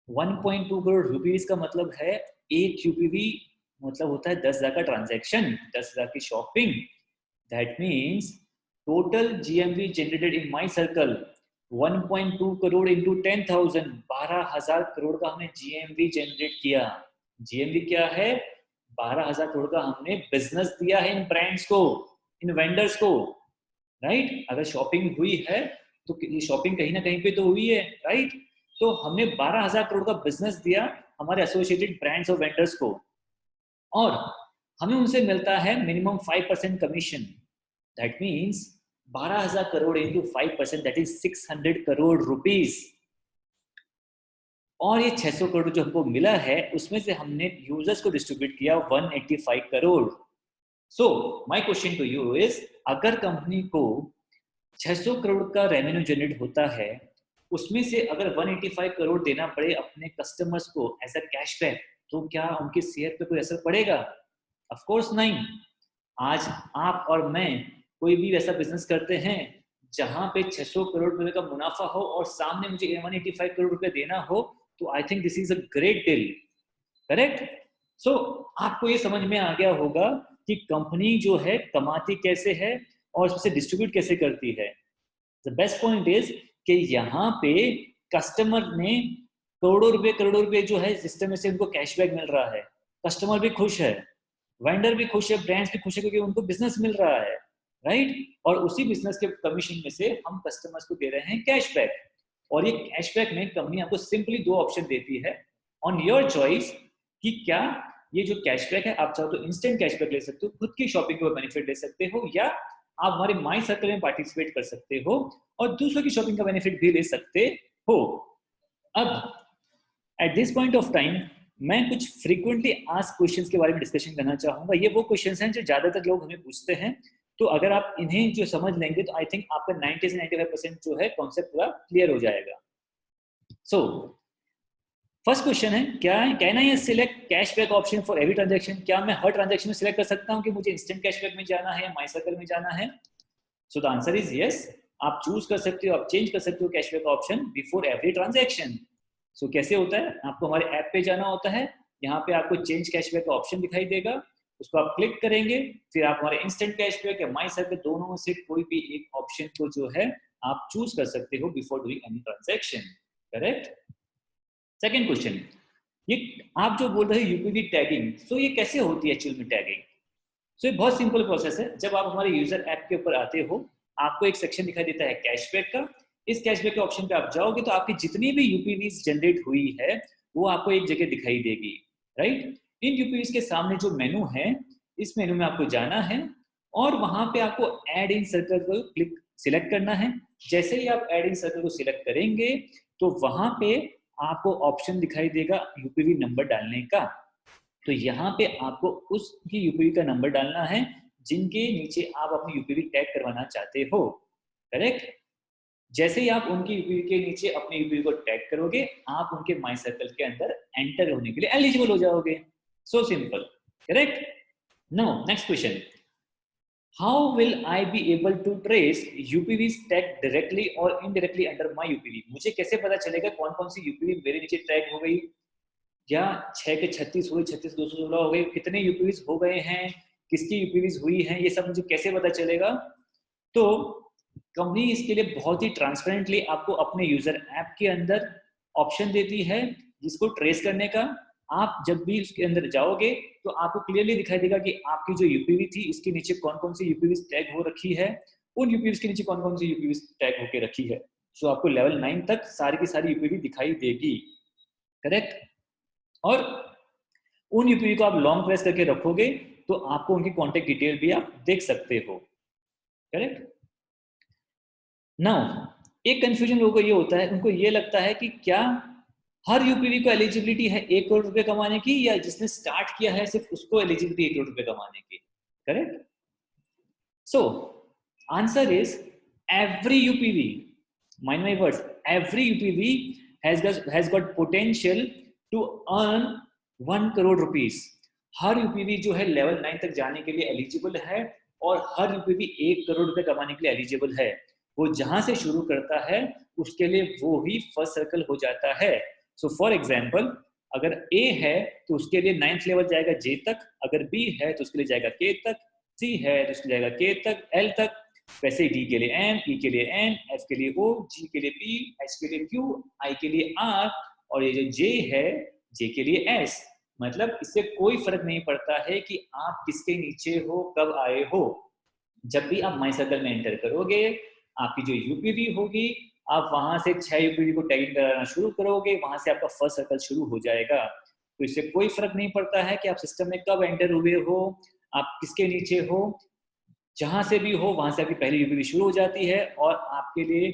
1.2 करोड़ यूपीवी का मतलब है एक यूपीवी मतलब होता है 10,000 का ट्रांजैक्शन, 10,000 की shopping. That means total GMV generated in my circle 1.2 crore into 10,000, 12,000 crore का हमने जीएमवी जनरेट किया। जीएमवी क्या है? 12,000 करोड़ का हमने बिजनेस दिया है इन ब्रांड्स को, इन वेंडर्स को, राइट? अगर शॉपिंग हुई है तो ये शॉपिंग कहीं ना कहीं पे तो हुई है, राइट? तो हमने 12,000 करोड़ का बिजनेस दिया हमारे एसोसिएटेड ब्रांड्स और वेंडर्स को, और हमें उनसे मिलता है minimum 5% commission. That means 12,000 crore into 5%, that is 600 crore rupees. और ये 600 करोड़ जो हमको मिला है उसमें से हमने यूजर्स को डिस्ट्रीब्यूट किया 185 crore. So my question to you is, अगर कंपनी को 600 करोड़ का रेवेन्यू जनरेट होता है, उसमें से अगर 185 करोड़ देना पड़े अपने कस्टमर्स को एज अ कैशबैक, तो क्या उनकी सेहत पे कोई असर पड़ेगा? ऑफ कोर्स नहीं। आज आप और मैं कोई भी वैसा बिजनेस करते हैं जहां पे 600 करोड़ रुपए का मुनाफा हो और सामने मुझे 185 करोड़ रुपए देना हो, तो I think this is a great deal. Correct? So आपको ये समझ में आ गया होगा कि कंपनी जो है कमाती कैसे है और उसे डिस्ट्रीब्यूट कैसे करती है। द बेस्ट पॉइंट इज कि यहाँ पे कस्टमर ने करोड़ों रुपए जो है सिस्टम में से उनको कैशबैक मिल रहा है, कस्टमर भी खुश है, वेंडर भी खुश है, ब्रांड्स भी खुश है, क्योंकि उनको बिजनेस मिल रहा है, राइट? और उसी बिजनेस के कमीशन में से हम कस्टमर्स को दे रहे हैं कैशबैक। और ये कैशबैक में कंपनी आपको सिंपली दो ऑप्शन देती है ऑन योर चॉइस कि क्या ये जो कैशबैक है आप चाहो तो इंस्टेंट कैशबैक ले सकते हो, खुद की शॉपिंग को बेनिफिट ले सकते हो, या आप हमारे माई सर्कल में पार्टिसिपेट कर सकते हो और दूसरों की शॉपिंग का बेनिफिट भी ले सकते हो। अब eight this point of time मैं कुछ फ्रीक्वेंटली आस्क क्वेश्चंस के बारे में डिस्कशन करना चाहूंगा। ये वो क्वेश्चंस हैं जो ज्यादातर लोग हमें पूछते हैं, तो अगर आप इन्हें जो समझ लेंगे तो आई थिंक आपका 90 से 95% जो है कॉन्सेप्ट पूरा क्लियर हो जाएगा। सो फर्स्ट क्वेश्चन है, क्या can I select cashback option for every transaction? क्या मैं हर ट्रांजैक्शन में सिलेक्ट कर सकता हूं कि मुझे इंस्टेंट कैशबैक में जाना है या माई सर्कल में जाना है? So the answer is yes. आप चूज कर सकते हो, आप चेंज कर सकते हो cashback option before every transaction. So कैसे होता है? आपको हमारे ऐप पे जाना होता है, यहाँ पे आपको चेंज कैशबैक का ऑप्शन दिखाई देगा, उसको आप क्लिक करेंगे, फिर आप हमारे इंस्टेंट कैशबैक या माई सर्कल दोनों में से कोई भी एक ऑप्शन को जो है आप चूज कर सकते हो before doing any transaction. Correct? Second question, ये आप जो बोल रहे हो यूपीवी टैगिंग, सो ये कैसे होती है एक्चुअल में टैगिंग? सो ये बहुत सिंपल प्रोसेस है। जब आप हमारे यूजर ऐप के ऊपर आते हो, आपको एक सेक्शन दिखाई देता है कैशबैक का। इस कैशबैक के ऑप्शन पे आप जाओगे तो आपकी जितनी भी यूपीवी जनरेट हुई है वो आपको एक जगह दिखाई देगी, राइट? इन यूपीवी के सामने जो मेनू है, इस मेनू में आपको जाना है और वहां पे आपको एड इन सर्कल को क्लिक सिलेक्ट करना है। जैसे ही आप एड इन सर्कल को सिलेक्ट करेंगे तो वहां पे आपको ऑप्शन दिखाई देगा यूपीवी नंबर डालने का। तो यहाँ पे आपको उसकी यूपीवी का नंबर डालना है जिनके नीचे आप अपनी यूपीवी टैग करवाना चाहते हो। करेक्ट? जैसे ही आप उनकी यूपीवी के नीचे अपनी यूपीवी को टैग करोगे, आप उनके माई सर्कल के अंदर एंटर होने के लिए एलिजिबल हो जाओगे। So simple. Correct? Now next question, how will I be able to trace UPV tag directly और इनडायरेक्टली अंडर माई यूपीवी? मुझे कैसे पता चलेगा कौन कौन सी यूपीवी मेरे नीचे टैग हो गई, या 6 के 36 हुए, 36,216 हो गए, कितने यूपीवीज हो गए हैं, किसकी यूपीवीज हुई हैं, ये सब मुझे कैसे पता चलेगा? तो कंपनी इसके लिए बहुत ही ट्रांसपेरेंटली आपको अपने यूजर ऐप के अंदर ऑप्शन देती है जिसको ट्रेस करने का। आप जब भी उसके अंदर जाओगे तो आपको क्लियरली दिखाई देगा कि आपकी जो यूपीवी थी इसके नीचे कौन कौन सी यूपीवी टैग हो रखी है, उन यूपीवी के नीचे कौन कौन सी यूपीवी टैग होके रखी है। सो आपको लेवल 9 तक सारी की सारी यूपीवी दिखाई देगी, करेक्ट। और उन यूपीवी को आप लॉन्ग प्रेस करके रखोगे तो आपको उनकी कॉन्टेक्ट डिटेल भी आप देख सकते हो, करेक्ट। नाउ एक कंफ्यूजन लोगों को ये होता है, उनको ये लगता है कि क्या हर यूपीवी को एलिजिबिलिटी है 1 करोड़ रुपए कमाने की, या जिसने स्टार्ट किया है सिर्फ उसको एलिजिबिलिटी 1 करोड़ रुपए कमाने की, correct. So answer is every UPV, mind my words, every UPV has got potential to earn 1 crore rupees. हर यूपीवी जो है लेवल 9 तक जाने के लिए एलिजिबल है और हर यूपीवी 1 करोड़ रुपए कमाने के लिए एलिजिबल है। वो जहां से शुरू करता है उसके लिए वो ही फर्स्ट सर्कल हो जाता है। सो फॉर एग्जाम्पल अगर ए है तो उसके लिए 9th लेवल जाएगा जे तक, अगर बी है तो उसके लिए जाएगा के तक, सी है तो उसके लिए जाएगा के तक, एल तक, वैसे डी के लिए एम, ई के लिए एन, एफ के लिए ओ, जी के लिए पी, एच के लिए क्यू, आई के लिए आर, और ये जो जे है जे के लिए एस। मतलब इससे कोई फर्क नहीं पड़ता है कि आप किसके नीचे हो, कब आए हो। जब भी आप माई सर्कल में एंटर करोगे आपकी जो यूपीवी होगी आप वहां से 6 यूपीवी को टैगिंग कराना शुरू करोगे, वहां से आपका फर्स्ट सर्कल शुरू हो जाएगा। तो इससे कोई फर्क नहीं पड़ता है कि आप सिस्टम में कब एंटर हुए हो, आप किसके नीचे हो, जहां से भी हो वहां से आपकी पहली यूपीवी शुरू हो जाती है और आपके लिए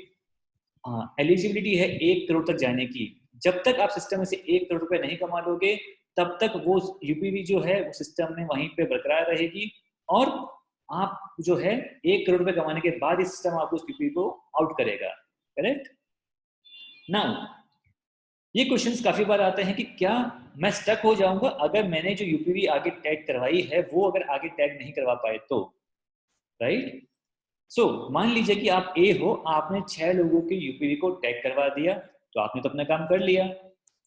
एलिजिबिलिटी है 1 करोड़ तक जाने की। जब तक आप सिस्टम में से 1 करोड़ रुपए नहीं कमा लोगे तब तक वो यूपीवी जो है वो सिस्टम में वहीं पे बरकरार रहेगी और आप जो है 1 करोड़ रुपए कमाने के बाद ही सिस्टम आपको उस यूपीवी को आउट करेगा, करेक्ट। नाउ ये क्वेश्चंस काफी बार आते हैं कि क्या मैं स्टक हो जाऊंगा अगर मैंने जो यूपीवी आगे टैग करवाई है वो अगर आगे टैग नहीं करवा पाए तो, राइट। सो मान लीजिए कि आप ए हो, आपने 6 लोगों की यूपीवी को टैग करवा दिया तो आपने तो अपना काम कर लिया,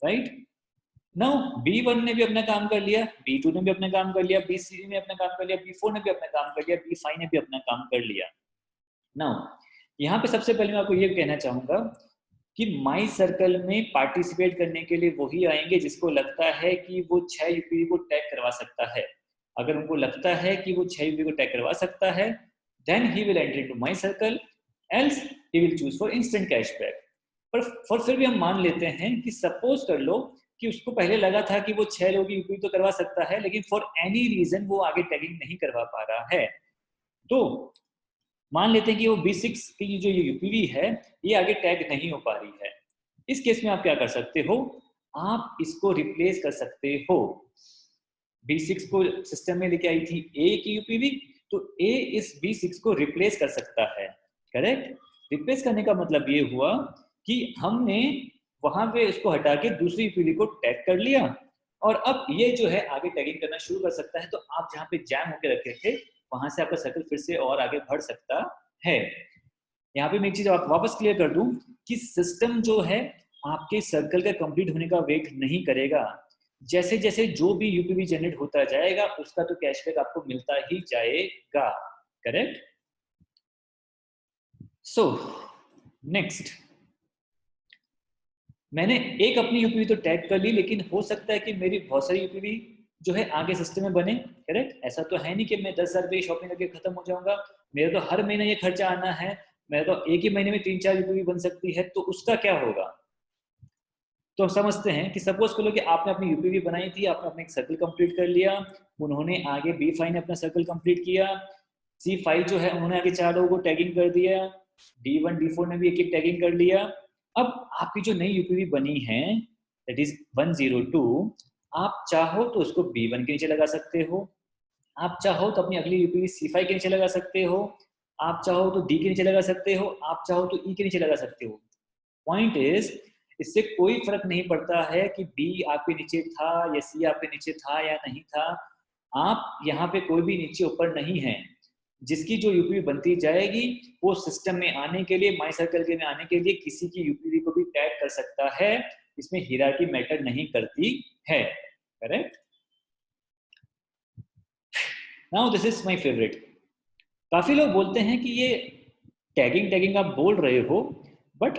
राइट। नाउ B1 ने भी अपना काम कर लिया, B2 ने भी अपना काम कर लिया, B3 ने अपना काम कर लिया, B4 ने भी अपना काम कर लिया, B5 ने भी अपना काम कर लिया। नाउ यहाँ पे सबसे पहले मैं आपको ये कहना चाहूंगा कि माई सर्कल में पार्टिसिपेट करने के लिए वही आएंगे जिसको लगता है कि वो 6 यूपीवी को टैग करवा सकता है। अगर उनको लगता है कि वो 6 यूपीवी को टैग करवा सकता है then he will enter into my circle, else he will choose for instant cashback। पर फिर भी हम मान लेते हैं कि सपोज कर लो कि उसको पहले लगा था कि वो 6 लोगों की यूपीवी तो करवा सकता है लेकिन फॉर एनी रीजन वो आगे टैगिंग नहीं करवा पा रहा है। तो मान लेते हैं कि वो B6 की जो यूपीवी है ये आगे टैग नहीं हो पा रही है। इस केस में आप क्या कर सकते हो, आप इसको रिप्लेस कर सकते हो। B6 को सिस्टम में लेके आई थी ए की यूपीवी, तो ए इस B6 को रिप्लेस कर सकता है, करेक्ट। रिप्लेस करने का मतलब ये हुआ कि हमने वहां पे इसको हटा के दूसरी यूपीवी को टैग कर लिया और अब ये जो है आगे टैगिंग करना शुरू कर सकता है। तो आप जहाँ पे जैम होकर रखे थे वहां से आपका सर्कल फिर से और आगे बढ़ सकता है। यहाँ पे मैं एक चीज वापस क्लियर कर दूं कि सिस्टम जो है आपके सर्कल का कंप्लीट होने का वेट नहीं करेगा। जैसे जैसे जो भी यूपीवी जनरेट होता जाएगा उसका तो कैशबैक आपको मिलता ही जाएगा, करेक्ट। सो नेक्स्ट, मैंने एक अपनी यूपीवी तो टैग कर ली लेकिन हो सकता है कि मेरी बहुत सारी यूपीवी जो है आगे सिस्टम में बने, करेक्ट। ऐसा तो है नहीं कि मैं 10,000 रुपये शॉपिंग करके खत्म हो जाऊंगा, मेरा तो हर महीने ये खर्चा आना है, मेरा तो एक ही महीने में 3-4 यूपीवी बन सकती है, तो उसका क्या होगा। तो हम समझते हैं कि सपोज करो कि आपने अपनी यूपीवी बनाई थी, आपने अपना एक सर्कल कंप्लीट कर लिया, उन्होंने आगे B5 ने अपना सर्कल कंप्लीट किया, C5 जो है उन्होंने आगे 4 लोगों को टैगिंग कर दिया, D1 D4 ने भी एक एक टैगिंग कर लिया। अब आपकी जो नई यूपीवी बनी है दैट इज 102, आप चाहो तो उसको B1 के नीचे लगा सकते हो, आप चाहो तो अपनी अगली यूपीवी C5 के नीचे लगा सकते हो, आप चाहो तो D के नीचे लगा सकते हो, आप चाहो तो E के नीचे लगा सकते हो। पॉइंट इज इससे कोई फर्क नहीं पड़ता है कि बी आपके नीचे था या सी आपके नीचे था या नहीं था, आप यहाँ पे कोई भी नीचे ऊपर नहीं है। जिसकी जो यूपीवी बनती जाएगी वो सिस्टम में आने के लिए, माई सर्कल के में आने के लिए किसी की यूपीवी को भी टैग कर सकता है, इसमें हियरार्की मैटर नहीं करती है, correct. Now this is my favourite. काफी लोग बोलते हैं कि ये टैगिंग टैगिंग आप बोल रहे हो, बट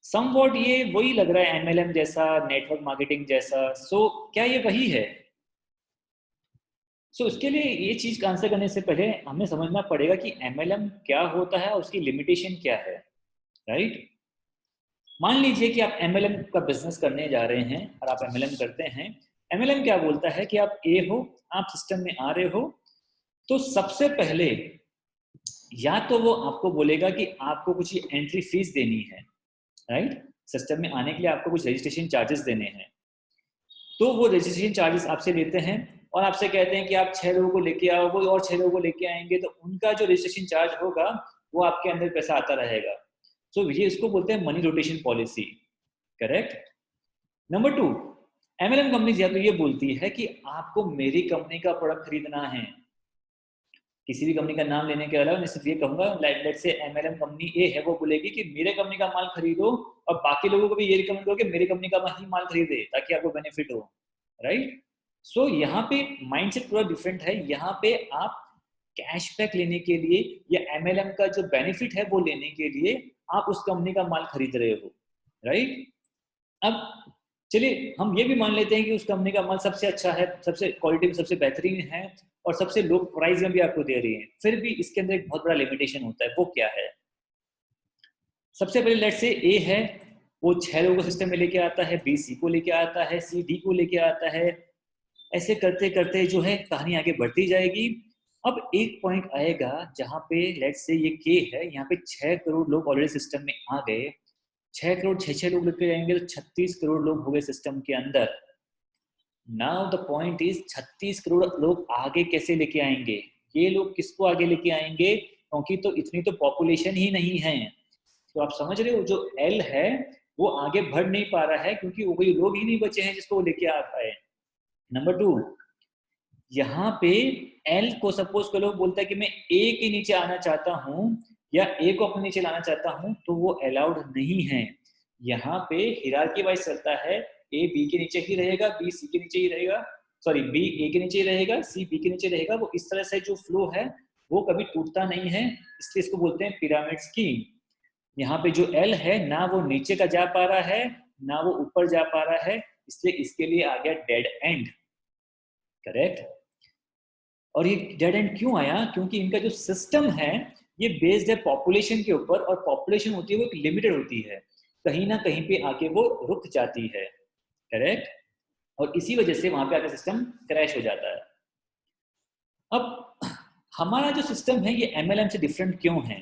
समवॉट ये वही लग रहा है MLM जैसा, नेटवर्क मार्केटिंग जैसा। सो क्या ये वही है? सो इसके लिए ये चीज का आंसर करने से पहले हमें समझना पड़ेगा कि MLM क्या होता है और उसकी लिमिटेशन क्या है, राइट? मान लीजिए कि आप MLM का बिजनेस करने जा रहे हैं और आप MLM करते हैं। MLM क्या बोलता है कि आप ए हो, आप सिस्टम में आ रहे हो, तो सबसे पहले या तो वो आपको बोलेगा कि आपको कुछ एंट्री फीस देनी है, राइट? सिस्टम में आने के लिए आपको कुछ रजिस्ट्रेशन चार्जेस देने हैं। तो वो रजिस्ट्रेशन चार्जेस आपसे लेते हैं और आपसे कहते हैं कि आप 6 लोगों को लेके आओ, वो और 6 लोगों को लेके आएंगे, तो उनका जो रजिस्ट्रेशन चार्ज होगा वो आपके अंदर पैसा आता रहेगा। सो ये इसको बोलते हैं money rotation policy, correct? Number 2, MLM company या तो ये बोलती है कि आपको मेरी कंपनी का प्रोडक्ट खरीदना है। किसी भी कंपनी का नाम लेने के अलावा मैं सिर्फ ये कहूंगा, लेट से MLM कंपनी ए है, वो बोलेगी कि मेरे कंपनी का माल खरीदो और बाकी लोगों को भी ये रिकमेंड करो कि मेरी कंपनी का ही माल खरीदे ताकि आपको बेनिफिट हो, राइट? सो यहाँ पे माइंडसेट पूरा डिफरेंट है। यहाँ पे आप कैशबैक लेने के लिए या MLM का जो बेनिफिट है वो लेने के लिए आप उस कंपनी का माल खरीद रहे हो, राइट? अब चलिए हम ये भी मान लेते हैं कि उस कंपनी का माल सबसे अच्छा है, सबसे क्वालिटी में सबसे बेहतरीन है और सबसे लो प्राइस में भी आपको दे रही है। फिर भी इसके अंदर एक बहुत बड़ा लिमिटेशन होता है, वो क्या है? सबसे पहले लेट्स से ए है, वो 6 लोगों को सिस्टम में लेके आता है, बी सी को लेके आता है, सी डी को लेके आता है। ऐसे करते करते जो है कहानी आगे बढ़ती जाएगी। अब एक पॉइंट आएगा जहाँ पे लेट्स से ये के है, यहाँ पे 6 करोड़ लोग ऑलरेडी सिस्टम में आ गए। 6 करोड़ 6 लोग लेके जाएंगे तो 36 करोड़ लोग हो गए सिस्टम के अंदर। Now the point is 36 crore लोग आगे कैसे लेके आएंगे? ये लोग किसको आगे लेके आएंगे? क्योंकि तो इतनी तो पॉपुलेशन ही नहीं है। तो आप समझ रहे हो, जो एल है वो आगे बढ़ नहीं पा रहा है क्योंकि वो कोई लोग ही नहीं बचे हैं जिसको वो लेके आ पाए। नंबर 2, यहाँ पे एल को सपोज करो बोलता है कि मैं ए के नीचे आना चाहता हूँ या ए को अपने नीचे लाना चाहता हूँ, तो वो अलाउड नहीं है। यहाँ पे हिरार्की वाइज चलता है, ए बी के नीचे ही रहेगा, बी सी के नीचे ही रहेगा, सॉरी बी ए के नीचे ही रहेगा, सी बी के नीचे रहेगा। वो इस तरह से जो फ्लो है वो कभी टूटता नहीं है, इसलिए इसको बोलते हैं पिरामिड स्कीम। यहाँ पे जो एल है ना वो नीचे का जा पा रहा है ना वो ऊपर जा पा रहा है, इसलिए इसके लिए आ गया डेड एंड, करेक्ट? और ये डेड एंड क्यों आया? क्योंकि इनका जो सिस्टम है ये बेस्ड है पॉपुलेशन के ऊपर, और पॉपुलेशन होती है वो एक लिमिटेड होती है, कहीं ना कहीं पे आके वो रुक जाती है, करेक्ट? और इसी वजह से वहां पे आके सिस्टम क्रैश हो जाता है। अब हमारा जो सिस्टम है ये MLM से डिफरेंट क्यों है?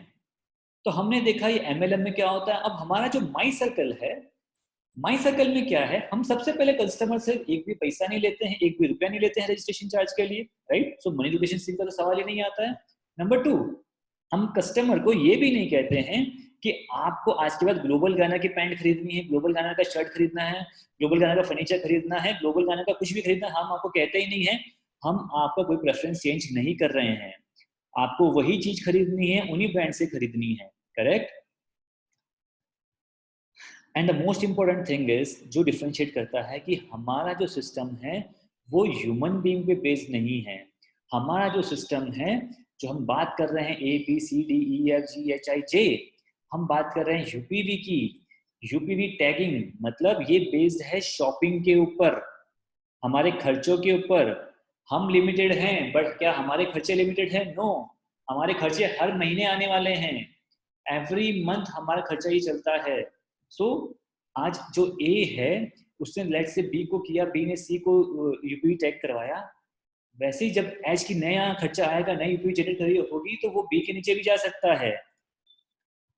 तो हमने देखा ये MLM में क्या होता है। अब हमारा जो माई सर्कल है, माई सर्कल में क्या है, हम सबसे पहले कस्टमर से एक भी पैसा नहीं लेते हैं, एक भी रुपया नहीं लेते हैं रजिस्ट्रेशन चार्ज के लिए, राइट? सो मनी रोटेशन स्कीम का तो सवाल ही नहीं आता है। नंबर 2, हम कस्टमर को ये भी नहीं कहते हैं कि आपको आज के बाद ग्लोबल गाना की पैंट खरीदनी है, ग्लोबल गाना का शर्ट खरीदना है, ग्लोबल गाना का फर्नीचर खरीदना है, ग्लोबल गाना का कुछ भी खरीदना है, हम आपको कहते ही नहीं है। हम आपका कोई प्रेफरेंस चेंज नहीं कर रहे हैं, आपको वही चीज खरीदनी है, उन्हीं ब्रांड से खरीदनी है, correct? And the most important thing is, जो डिफ्रेंशिएट करता है कि हमारा जो सिस्टम है वो ह्यूमन बीइंग पे बेस्ड नहीं है। हमारा जो सिस्टम है, जो हम बात कर रहे हैं ABCDEFGHIJ, हम बात कर रहे हैं यूपीवी की। यूपीवी टैगिंग मतलब ये बेस्ड है शॉपिंग के ऊपर, हमारे खर्चों के ऊपर। हम लिमिटेड हैं, बट क्या हमारे खर्चे लिमिटेड हैं? नो, हमारे खर्चे हर महीने आने वाले हैं, एवरी मंथ हमारा खर्चा ही चलता है। सो आज जो ए है उसने लेट से बी को किया, बी ने सी को यूपीवी टैग करवाया, वैसे ही जब एच की नया खर्चा आएगा, नई यूपीवी जनरेट करी होगी, तो वो बी के नीचे भी जा सकता है,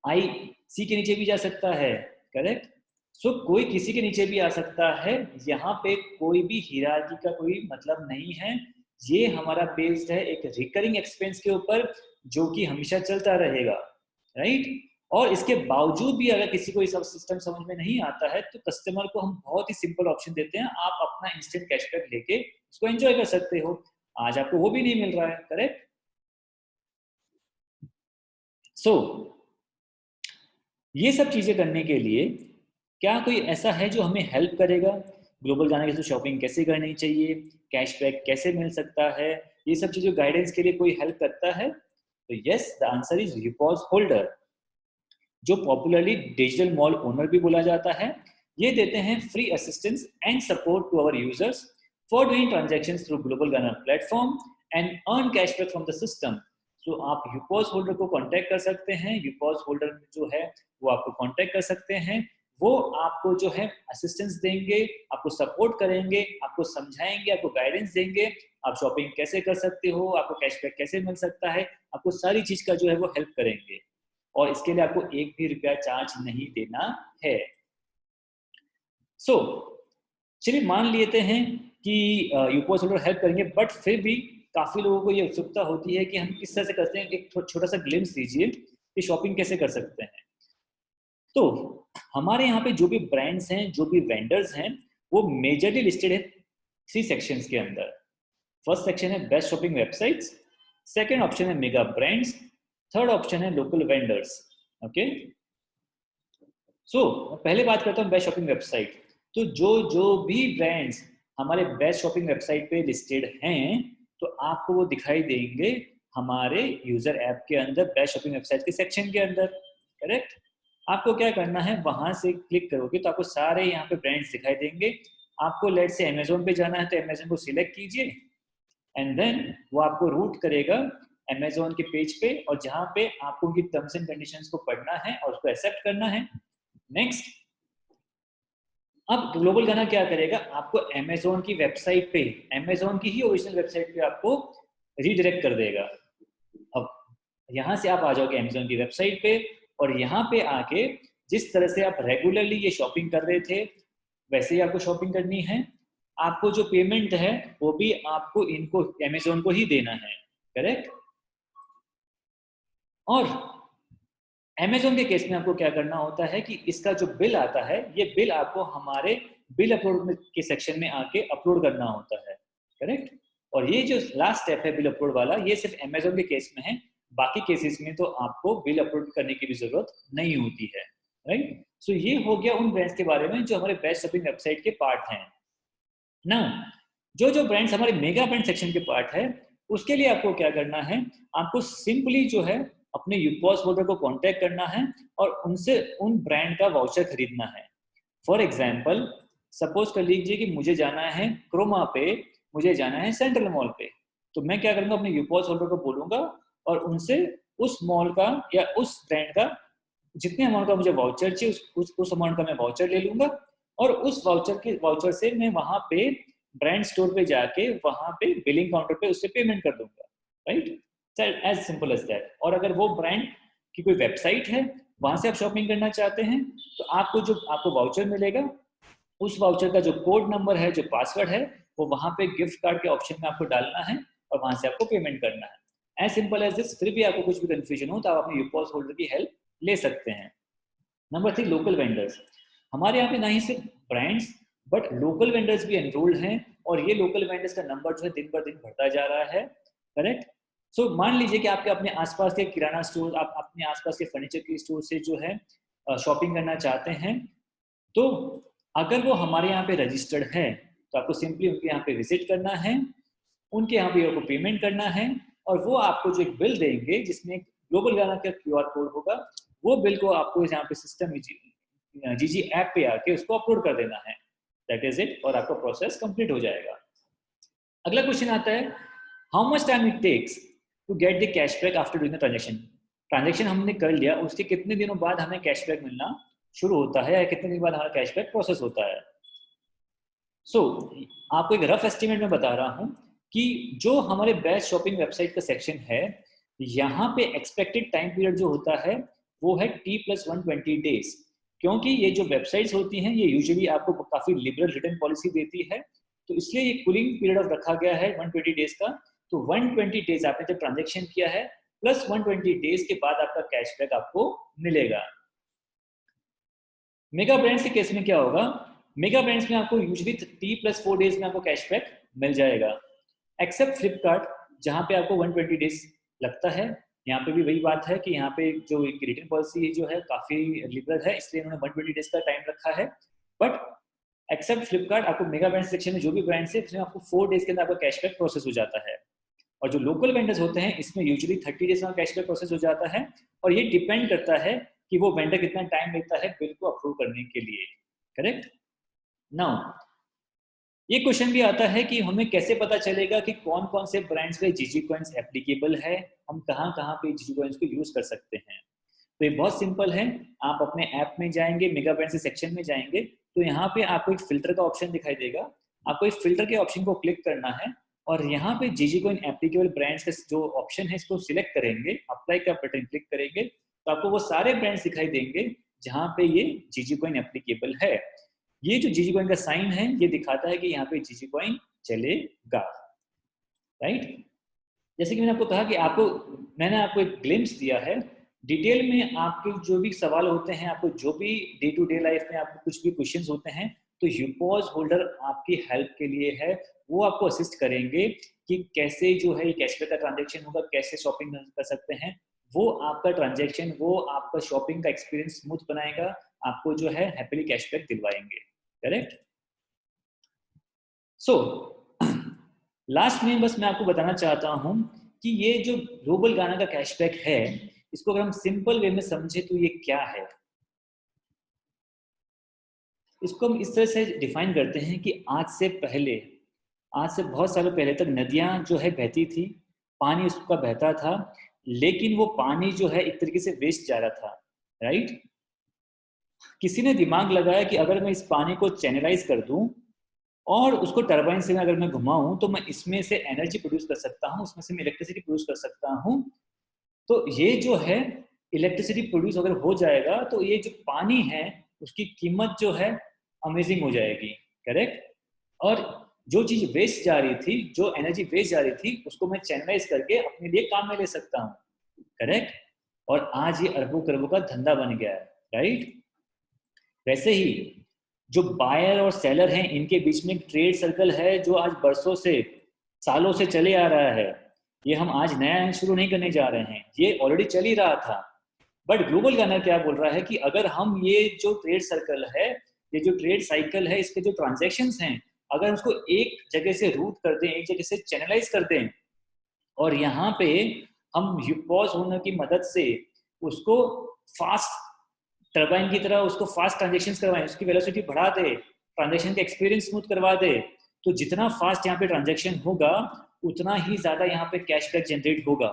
आई सी के नीचे भी जा सकता है, करेक्ट? सो कोई किसी के नीचे भी आ सकता है। यहाँ पे कोई भी हिरार्की का कोई मतलब नहीं है। ये हमारा बेस्ड है एक रिकरिंग एक्सपेंस के ऊपर जो कि हमेशा चलता रहेगा, राइट? और इसके बावजूद भी अगर किसी को ये सब सिस्टम समझ में नहीं आता है तो कस्टमर को हम बहुत ही सिंपल ऑप्शन देते हैं, आप अपना इंस्टेंट कैशबैक लेके उसको एंजॉय कर सकते हो। आज आपको वो भी नहीं मिल रहा है, करेक्ट? सो ये सब चीजें करने के लिए क्या कोई ऐसा है जो हमें हेल्प करेगा? ग्लोबल गाना के शॉपिंग कैसे करनी चाहिए, कैशबैक कैसे मिल सकता है, ये सब चीजों गाइडेंस के लिए कोई हेल्प करता है? तो yes, the answer is repose holder. जो पॉपुलरली डिजिटल मॉल ओनर भी बोला जाता है। ये देते हैं free assistance and support to our users for doing transactions through global Gana platform and earn cashback from the system. तो आप यूपॉस होल्डर को कांटेक्ट कर सकते हैं, यूपॉस होल्डर जो है वो आपको कांटेक्ट कर सकते हैं, वो आपको जो है असिस्टेंस देंगे, आपको सपोर्ट करेंगे, आपको समझाएंगे, आपको गाइडेंस देंगे, आप शॉपिंग कैसे कर सकते हो, आपको कैशबैक कैसे मिल सकता है, आपको सारी चीज का जो है वो हेल्प करेंगे और इसके लिए आपको एक भी रुपया चार्ज नहीं देना है। चलिए मान लेते हैं कि यूपॉस होल्डर हेल्प करेंगे, बट फिर भी काफी लोगों को ये उत्सुकता होती है कि हम किस तरह से करते हैं। एक छोटा सा ग्लिम्स दीजिए कि शॉपिंग कैसे कर सकते हैं। तो हमारे यहाँ पे जो भी ब्रांड्स हैं, जो भी वेंडर्स हैं, वो मेजरली लिस्टेड है 3 सेक्शंस के अंदर। फर्स्ट सेक्शन है best shopping websites, second option है मेगा ब्रांड्स, थर्ड ऑप्शन है लोकल वेंडर्स। ओके, पहले बात करता हूँ बेस्ट शॉपिंग वेबसाइट। तो जो भी ब्रांड्स हमारे बेस्ट शॉपिंग वेबसाइट पे लिस्टेड हैं, तो आपको वो दिखाई देंगे हमारे यूजर ऐप के अंदर बेस्ट शॉपिंग वेबसाइट के सेक्शन के अंदर। करेक्ट। आपको क्या करना है, वहां से क्लिक करोगे तो आपको सारे यहाँ पे ब्रांड्स दिखाई देंगे। आपको लेट से अमेजोन पे जाना है तो अमेजोन को सिलेक्ट कीजिए एंड देन वो आपको रूट करेगा अमेजोन के पेज पे, और जहाँ पे आपको उनकी टर्म्स एंड कंडीशंस को पढ़ना है और उसको एक्सेप्ट करना है। नेक्स्ट, अब ग्लोबल गाना क्या करेगा, आपको अमेजोन की वेबसाइट पे, अमेजोन की ही ओरिजिनल वेबसाइट पे आपको रीडायरेक्ट कर देगा। अब यहाँ से आप आ जाओगे अमेजोन की वेबसाइट पे, और यहाँ पे आके जिस तरह से आप रेगुलरली ये शॉपिंग कर रहे थे वैसे ही आपको शॉपिंग करनी है। आपको जो पेमेंट है वो भी आपको इनको अमेजोन को ही देना है। करेक्ट। और अमेजोन के केस में आपको क्या करना होता है कि इसका जो बिल आता है, ये बिल आपको हमारे बिल अपलोड के सेक्शन में आके अपलोड करना होता है। करेक्ट। और ये जो लास्ट स्टेप है बिल अपलोड वाला, ये सिर्फ अमेजोन के केस में है, बाकी केसेस में तो आपको बिल अपलोड करने की भी जरूरत नहीं होती है। राइट। सो ये हो गया उन ब्रांड्स के बारे में जो हमारे बेस्ट शॉपिंग वेबसाइट के पार्ट हैं। ना जो ब्रांड्स हमारे मेगा ब्रांड सेक्शन के पार्ट है, उसके लिए आपको क्या करना है, आपको सिंपली जो है अपने यूपॉस होल्डर को कांटेक्ट करना है और उनसे उन ब्रांड का वाउचर खरीदना है। फॉर एग्जांपल, सपोज कर लीजिए कि मुझे जाना है क्रोमा पे, मुझे जाना है सेंट्रल मॉल पे, तो मैं क्या करूंगा, अपने यूपॉस होल्डर को बोलूंगा और उनसे उस मॉल का या उस ब्रांड का जितने अमाउंट का मुझे वाउचर चाहिए उस अमाउंट का मैं वाउचर ले लूंगा, और उस वाउचर से मैं वहां पे ब्रांड स्टोर पे जाके वहां पे बिलिंग काउंटर पे उससे पेमेंट कर दूंगा। Right, as simple as that. और अगर वो ब्रांड की कोई वेबसाइट है, वहां से आप शॉपिंग करना चाहते हैं, तो आपको वाउचर मिलेगा, उस वाउचर का जो कोड नंबर है, जो पासवर्ड है, वो वहां पे गिफ्ट कार्ड के ऑप्शन में आपको डालना है और वहां से आपको पेमेंट करना है। As simple as this. फिर भी आपको कुछ भी कंफ्यूजन हो तो आप अपने यूपॉस होल्डर की हेल्प ले सकते हैं। Number 3, local vendors. हमारे यहाँ पे ना ही सिर्फ ब्रांड्स बट लोकल वेंडर्स भी एनरोल्ड हैं, और ये लोकल वेंडर्स का नंबर जो है दिन पर दिन बढ़ता जा रहा है। करेक्ट। मान लीजिए कि आपके अपने आसपास के किराना स्टोर, आप अपने आसपास के फर्नीचर के स्टोर से जो है शॉपिंग करना चाहते हैं, तो अगर वो हमारे यहाँ पे रजिस्टर्ड है तो आपको सिंपली उनके यहाँ पे विजिट करना है, उनके यहाँ पे आपको पेमेंट करना है, और वो आपको जो एक बिल देंगे जिसमें ग्लोबल गाना का QR कोड होगा, वो बिल को आपको यहाँ पे सिस्टम जीजी ऐप पे आके उसको अपलोड कर देना है। दैट इज इट, और आपका प्रोसेस कंप्लीट हो जाएगा। अगला क्वेश्चन आता है, how much time it takes to get the cashback after doing the transaction. Transaction हमने कर लिया, उसके कितने दिनों बाद हमें कैशबैक मिलना शुरू होता है, या कितने दिन बाद हमारा कैशबैक प्रोसेस होता है। आपको एक रफ एस्टिमेट में बता रहा हूँ कि जो हमारे बेस्ट शॉपिंग वेबसाइट का सेक्शन है, यहाँ पे एक्सपेक्टेड टाइम पीरियड जो होता है वो है T+120 डेज। क्योंकि ये जो वेबसाइट्स होती हैं ये यूजुअली आपको काफी लिबरल रिटर्न पॉलिसी देती है, तो इसलिए ये कूलिंग पीरियड ऑफ रखा गया है 120 डेज का। तो 120 डेज आपने जब ट्रांजेक्शन किया है प्लस 120 डेज के बाद आपका कैशबैक आपको मिलेगा। मेगा ब्रांड्स के केस में क्या होगा, मेगा ब्रांड्स में आपको यूजुअली T+4 डेज में आपको कैशबैक मिल जाएगा, एक्सेप्ट फ्लिपकार्ट जहाँ पे आपको 120 डेज लगता है। यहाँ पे भी वही बात है कि यहाँ पे जो रिटर्न पॉलिसी जो है काफी लिबरल है, इसलिए उन्होंने 120 डेज का टाइम रखा है। बट एक्सेप्ट फ्लिपकार्ट, आपको मेगा ब्रांड सेक्शन में जो भी ब्रांड्स है उसमें आपको 4 डेज के अंदर आपका कैशबैक प्रोसेस हो जाता है। और जो लोकल वेंडर्स होते हैं इसमें यूजुअली 30 डेज का कैशबैक प्रोसेस हो जाता है, और ये डिपेंड करता है कि वो वेंडर कितना टाइम लेता है बिल को अप्रूव करने के लिए, करेक्ट। नाउ ये क्वेश्चन भी आता है कि हमें कैसे पता चलेगा कि कौन कौन से ब्रांड्स पे जीजी कॉइन्स एप्लीकेबल है, हम कहाँ कहाँ पे जीजी कॉइन्स को यूज कर सकते हैं। तो ये बहुत सिंपल है, आप अपने ऐप में जाएंगे, मेगा ब्रांड के सेक्शन में जाएंगे, तो यहाँ पे आपको एक फिल्टर का ऑप्शन दिखाई देगा, आपको इस फिल्टर के ऑप्शन को क्लिक करना है और यहाँ पे जीजी कॉइन एप्लीकेबल ब्रांड्स का जो ऑप्शन है इसको सिलेक्ट करेंगे, अप्लाई का बटन क्लिक करेंगे तो आपको वो सारे ब्रांड्स दिखाई देंगे जहाँ पे ये जीजी कॉइन एप्लीकेबल है। ये जो जीजी कॉइन का साइन है ये दिखाता है कि यहाँ पे जीजी कॉइन चलेगा, राइट। जैसे कि मैंने आपको कहा कि मैंने आपको एक ग्लिम्स दिया है, डिटेल में आपके जो भी सवाल होते हैं, आपको जो भी डे टू डे लाइफ में आपको कुछ भी क्वेश्चंस होते हैं, तो यूपॉज होल्डर आपकी हेल्प के लिए है, वो आपको असिस्ट करेंगे कि कैसे जो है ये कैशबैक का ट्रांजेक्शन होगा, कैसे शॉपिंग कर सकते हैं, वो आपका ट्रांजेक्शन, वो आपका शॉपिंग का एक्सपीरियंस स्मूथ बनाएगा, आपको जो है हैप्पीली कैशबैक दिलवाएंगे, करेक्ट। सो लास्ट में बस मैं आपको बताना चाहता हूं कि ये जो ग्लोबल गाना का कैशबैक है, इसको अगर हम सिंपल वे में समझे तो ये क्या है। इसको हम इस तरह से डिफाइन करते हैं कि आज से बहुत सालों पहले तक नदियां जो है बहती थी, पानी उसका बहता था, लेकिन वो पानी जो है एक तरीके से वेस्ट जा रहा था, राइट। किसी ने दिमाग लगाया कि अगर मैं इस पानी को चैनलाइज कर दूं और उसको टरबाइन से अगर मैं घुमाऊं तो मैं इसमें से एनर्जी प्रोड्यूस कर सकता हूं, उसमें से मैं इलेक्ट्रिसिटी प्रोड्यूस कर सकता हूं। तो ये जो है इलेक्ट्रिसिटी प्रोड्यूस अगर हो जाएगा तो ये जो पानी है उसकी कीमत जो है अमेजिंग हो जाएगी, करेक्ट। और जो चीज वेस्ट जा रही थी, जो एनर्जी वेस्ट जा रही थी, उसको मैं चैनलाइज करके अपने लिए काम में ले सकता हूँ, करेक्ट। और आज ये अरबों करोड़ों का धंधा बन गया है, राइट। वैसे ही जो बायर और सेलर हैं इनके बीच में एक ट्रेड सर्कल है जो आज बरसों से, सालों से चले आ रहा है। ये हम आज नया शुरू नहीं करने जा रहे हैं, ये ऑलरेडी चल ही रहा था। बट ग्लोबल गानर क्या बोल रहा है कि अगर हम ये जो ट्रेड सर्कल है, ये जो ट्रेड साइकिल है, इसके जो ट्रांजैक्शंस हैं, अगर उसको एक जगह से रूट कर दें, एक जगह से चैनलाइज कर दें और यहाँ पे हम यूपॉज होने की मदद से उसको फास्ट टर्बाइन की तरह उसको फास्ट ट्रांजेक्शन्स करवाएं, उसकी वेलोसिटी बढ़ा दे, ट्रांजेक्शन का एक्सपीरियंस स्मूथ करवा दे, तो जितना फास्ट यहाँ पे ट्रांजेक्शन होगा उतना ही ज्यादा यहाँ पे कैशबैक जनरेट होगा,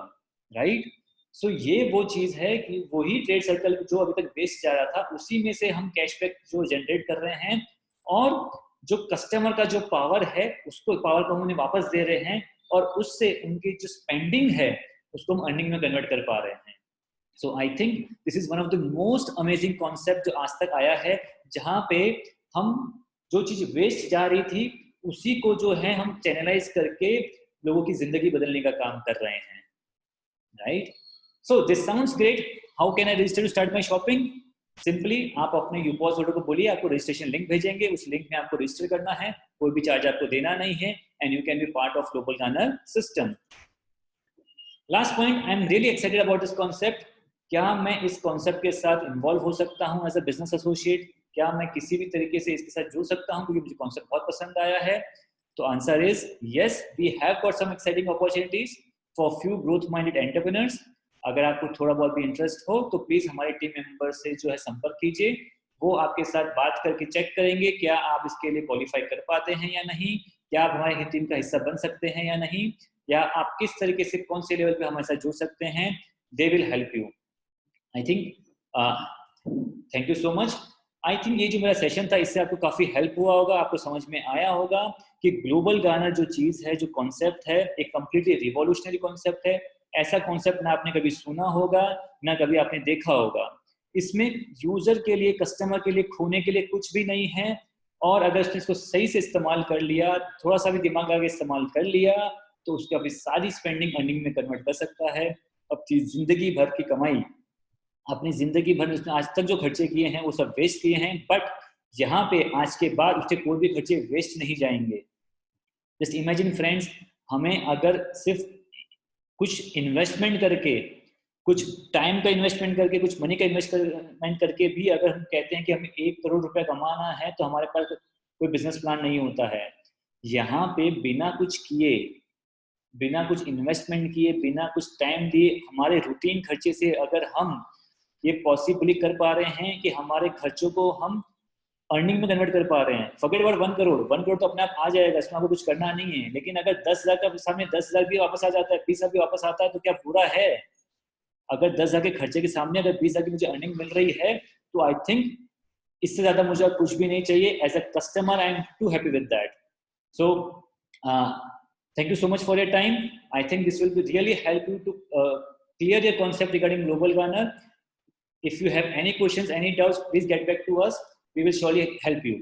राइट। सो ये वो चीज है कि वही ट्रेड सर्कल जो अभी तक बेस्ट जा रहा था, उसी में से हम कैशबैक जो जनरेट कर रहे हैं और जो कस्टमर का जो पावर है उसको पावर को हम उन्हें वापस दे रहे हैं और उससे उनकी जो स्पेंडिंग है उसको हम अर्निंग में कन्वर्ट कर पा रहे हैं। So I think this is one of the most amazing concept जो आज तक आया है, जहाँ पे हम जो चीज वेस्ट जा रही थी उसी को जो है हम चैनलाइज करके लोगों की जिंदगी बदलने का काम कर रहे हैं, right. So this sounds great, how can I register to start my shopping. Simply आप अपने यूपॉज होल्डर को बोलिए, आपको रजिस्ट्रेशन लिंक भेजेंगे, उस लिंक में आपको रजिस्टर करना है, कोई भी चार्ज आपको देना नहीं है, and you can be part of global Ganar system. Last point, I am really excited about this concept. क्या मैं इस कॉन्सेप्ट के साथ इन्वॉल्व हो सकता हूँ एज अ बिजनेस एसोसिएट? क्या मैं किसी भी तरीके से इसके साथ जुड़ सकता हूँ क्योंकि मुझे कॉन्सेप्ट बहुत पसंद आया है? तो answer is yes, we have got some exciting opportunities for few growth minded entrepreneurs. अगर आपको थोड़ा बहुत भी इंटरेस्ट हो तो प्लीज हमारे टीम मेंबर से जो है संपर्क कीजिए, वो आपके साथ बात करके चेक करेंगे क्या आप इसके लिए क्वालिफाई कर पाते हैं या नहीं, क्या आप हमारी टीम का हिस्सा बन सकते हैं या नहीं, या आप किस तरीके से कौन से लेवल पे हमारे साथ जुड़ सकते हैं। They will help you. I think thank you so much. I think ये जो मेरा सेशन था इससे आपको काफी हेल्प हुआ होगा, आपको समझ में आया होगा कि ग्लोबल गानर जो चीज है, जो कॉन्सेप्ट है, एक कंप्लीटली रिवॉल्यूशनरी कॉन्सेप्ट है। ऐसा कॉन्सेप्ट ना आपने कभी सुना होगा ना कभी आपने देखा होगा। इसमें यूजर के लिए, कस्टमर के लिए खोने के लिए कुछ भी नहीं है, और अगर उसने इसको सही से इस्तेमाल कर लिया, थोड़ा सा भी दिमाग लगा के इस्तेमाल कर लिया, तो उसकी अपनी सारी स्पेंडिंग अर्निंग में कन्वर्ट कर सकता है। अपनी जिंदगी भर की कमाई, अपनी जिंदगी भर उसने आज तक जो खर्चे किए हैं वो सब वेस्ट किए हैं, बट यहाँ पे आज के बाद उसके कोई भी खर्चे वेस्ट नहीं जाएंगे। जस्ट इमेजिन फ्रेंड्स, हमें अगर सिर्फ कुछ इन्वेस्टमेंट करके, कुछ टाइम का इन्वेस्टमेंट करके, कुछ मनी का इन्वेस्टमेंट करके भी अगर हम कहते हैं कि हमें 1 करोड़ रुपया कमाना है, तो हमारे पास कोई बिजनेस प्लान नहीं होता है। यहाँ पे बिना कुछ किए, बिना कुछ इन्वेस्टमेंट किए, बिना कुछ टाइम दिए, हमारे रूटीन खर्चे से अगर हम ये पॉसिबली कर पा रहे हैं कि हमारे खर्चों को हम अर्निंग में कन्वर्ट कर पा रहे हैं। फॉरगेट अबाउट 1 करोड़ तो अपने आप आ जाएगा, इसमें आपको कुछ करना नहीं है। लेकिन अगर 10,000 का सामने 10,000 भी वापस आ जाता है, 20,000 भी वापस आता है, तो क्या बुरा है? अगर 10,000 के खर्चे के सामने अगर 20,000 की मुझे अर्निंग मिल रही है, तो आई थिंक इससे ज्यादा मुझे कुछ भी नहीं चाहिए। As a customer I am too happy with that. So thank you so much for your time. I think this will be really help you to clear your concept regarding Global Garner. If you have any questions, any doubts, please get back to us. We will surely help you.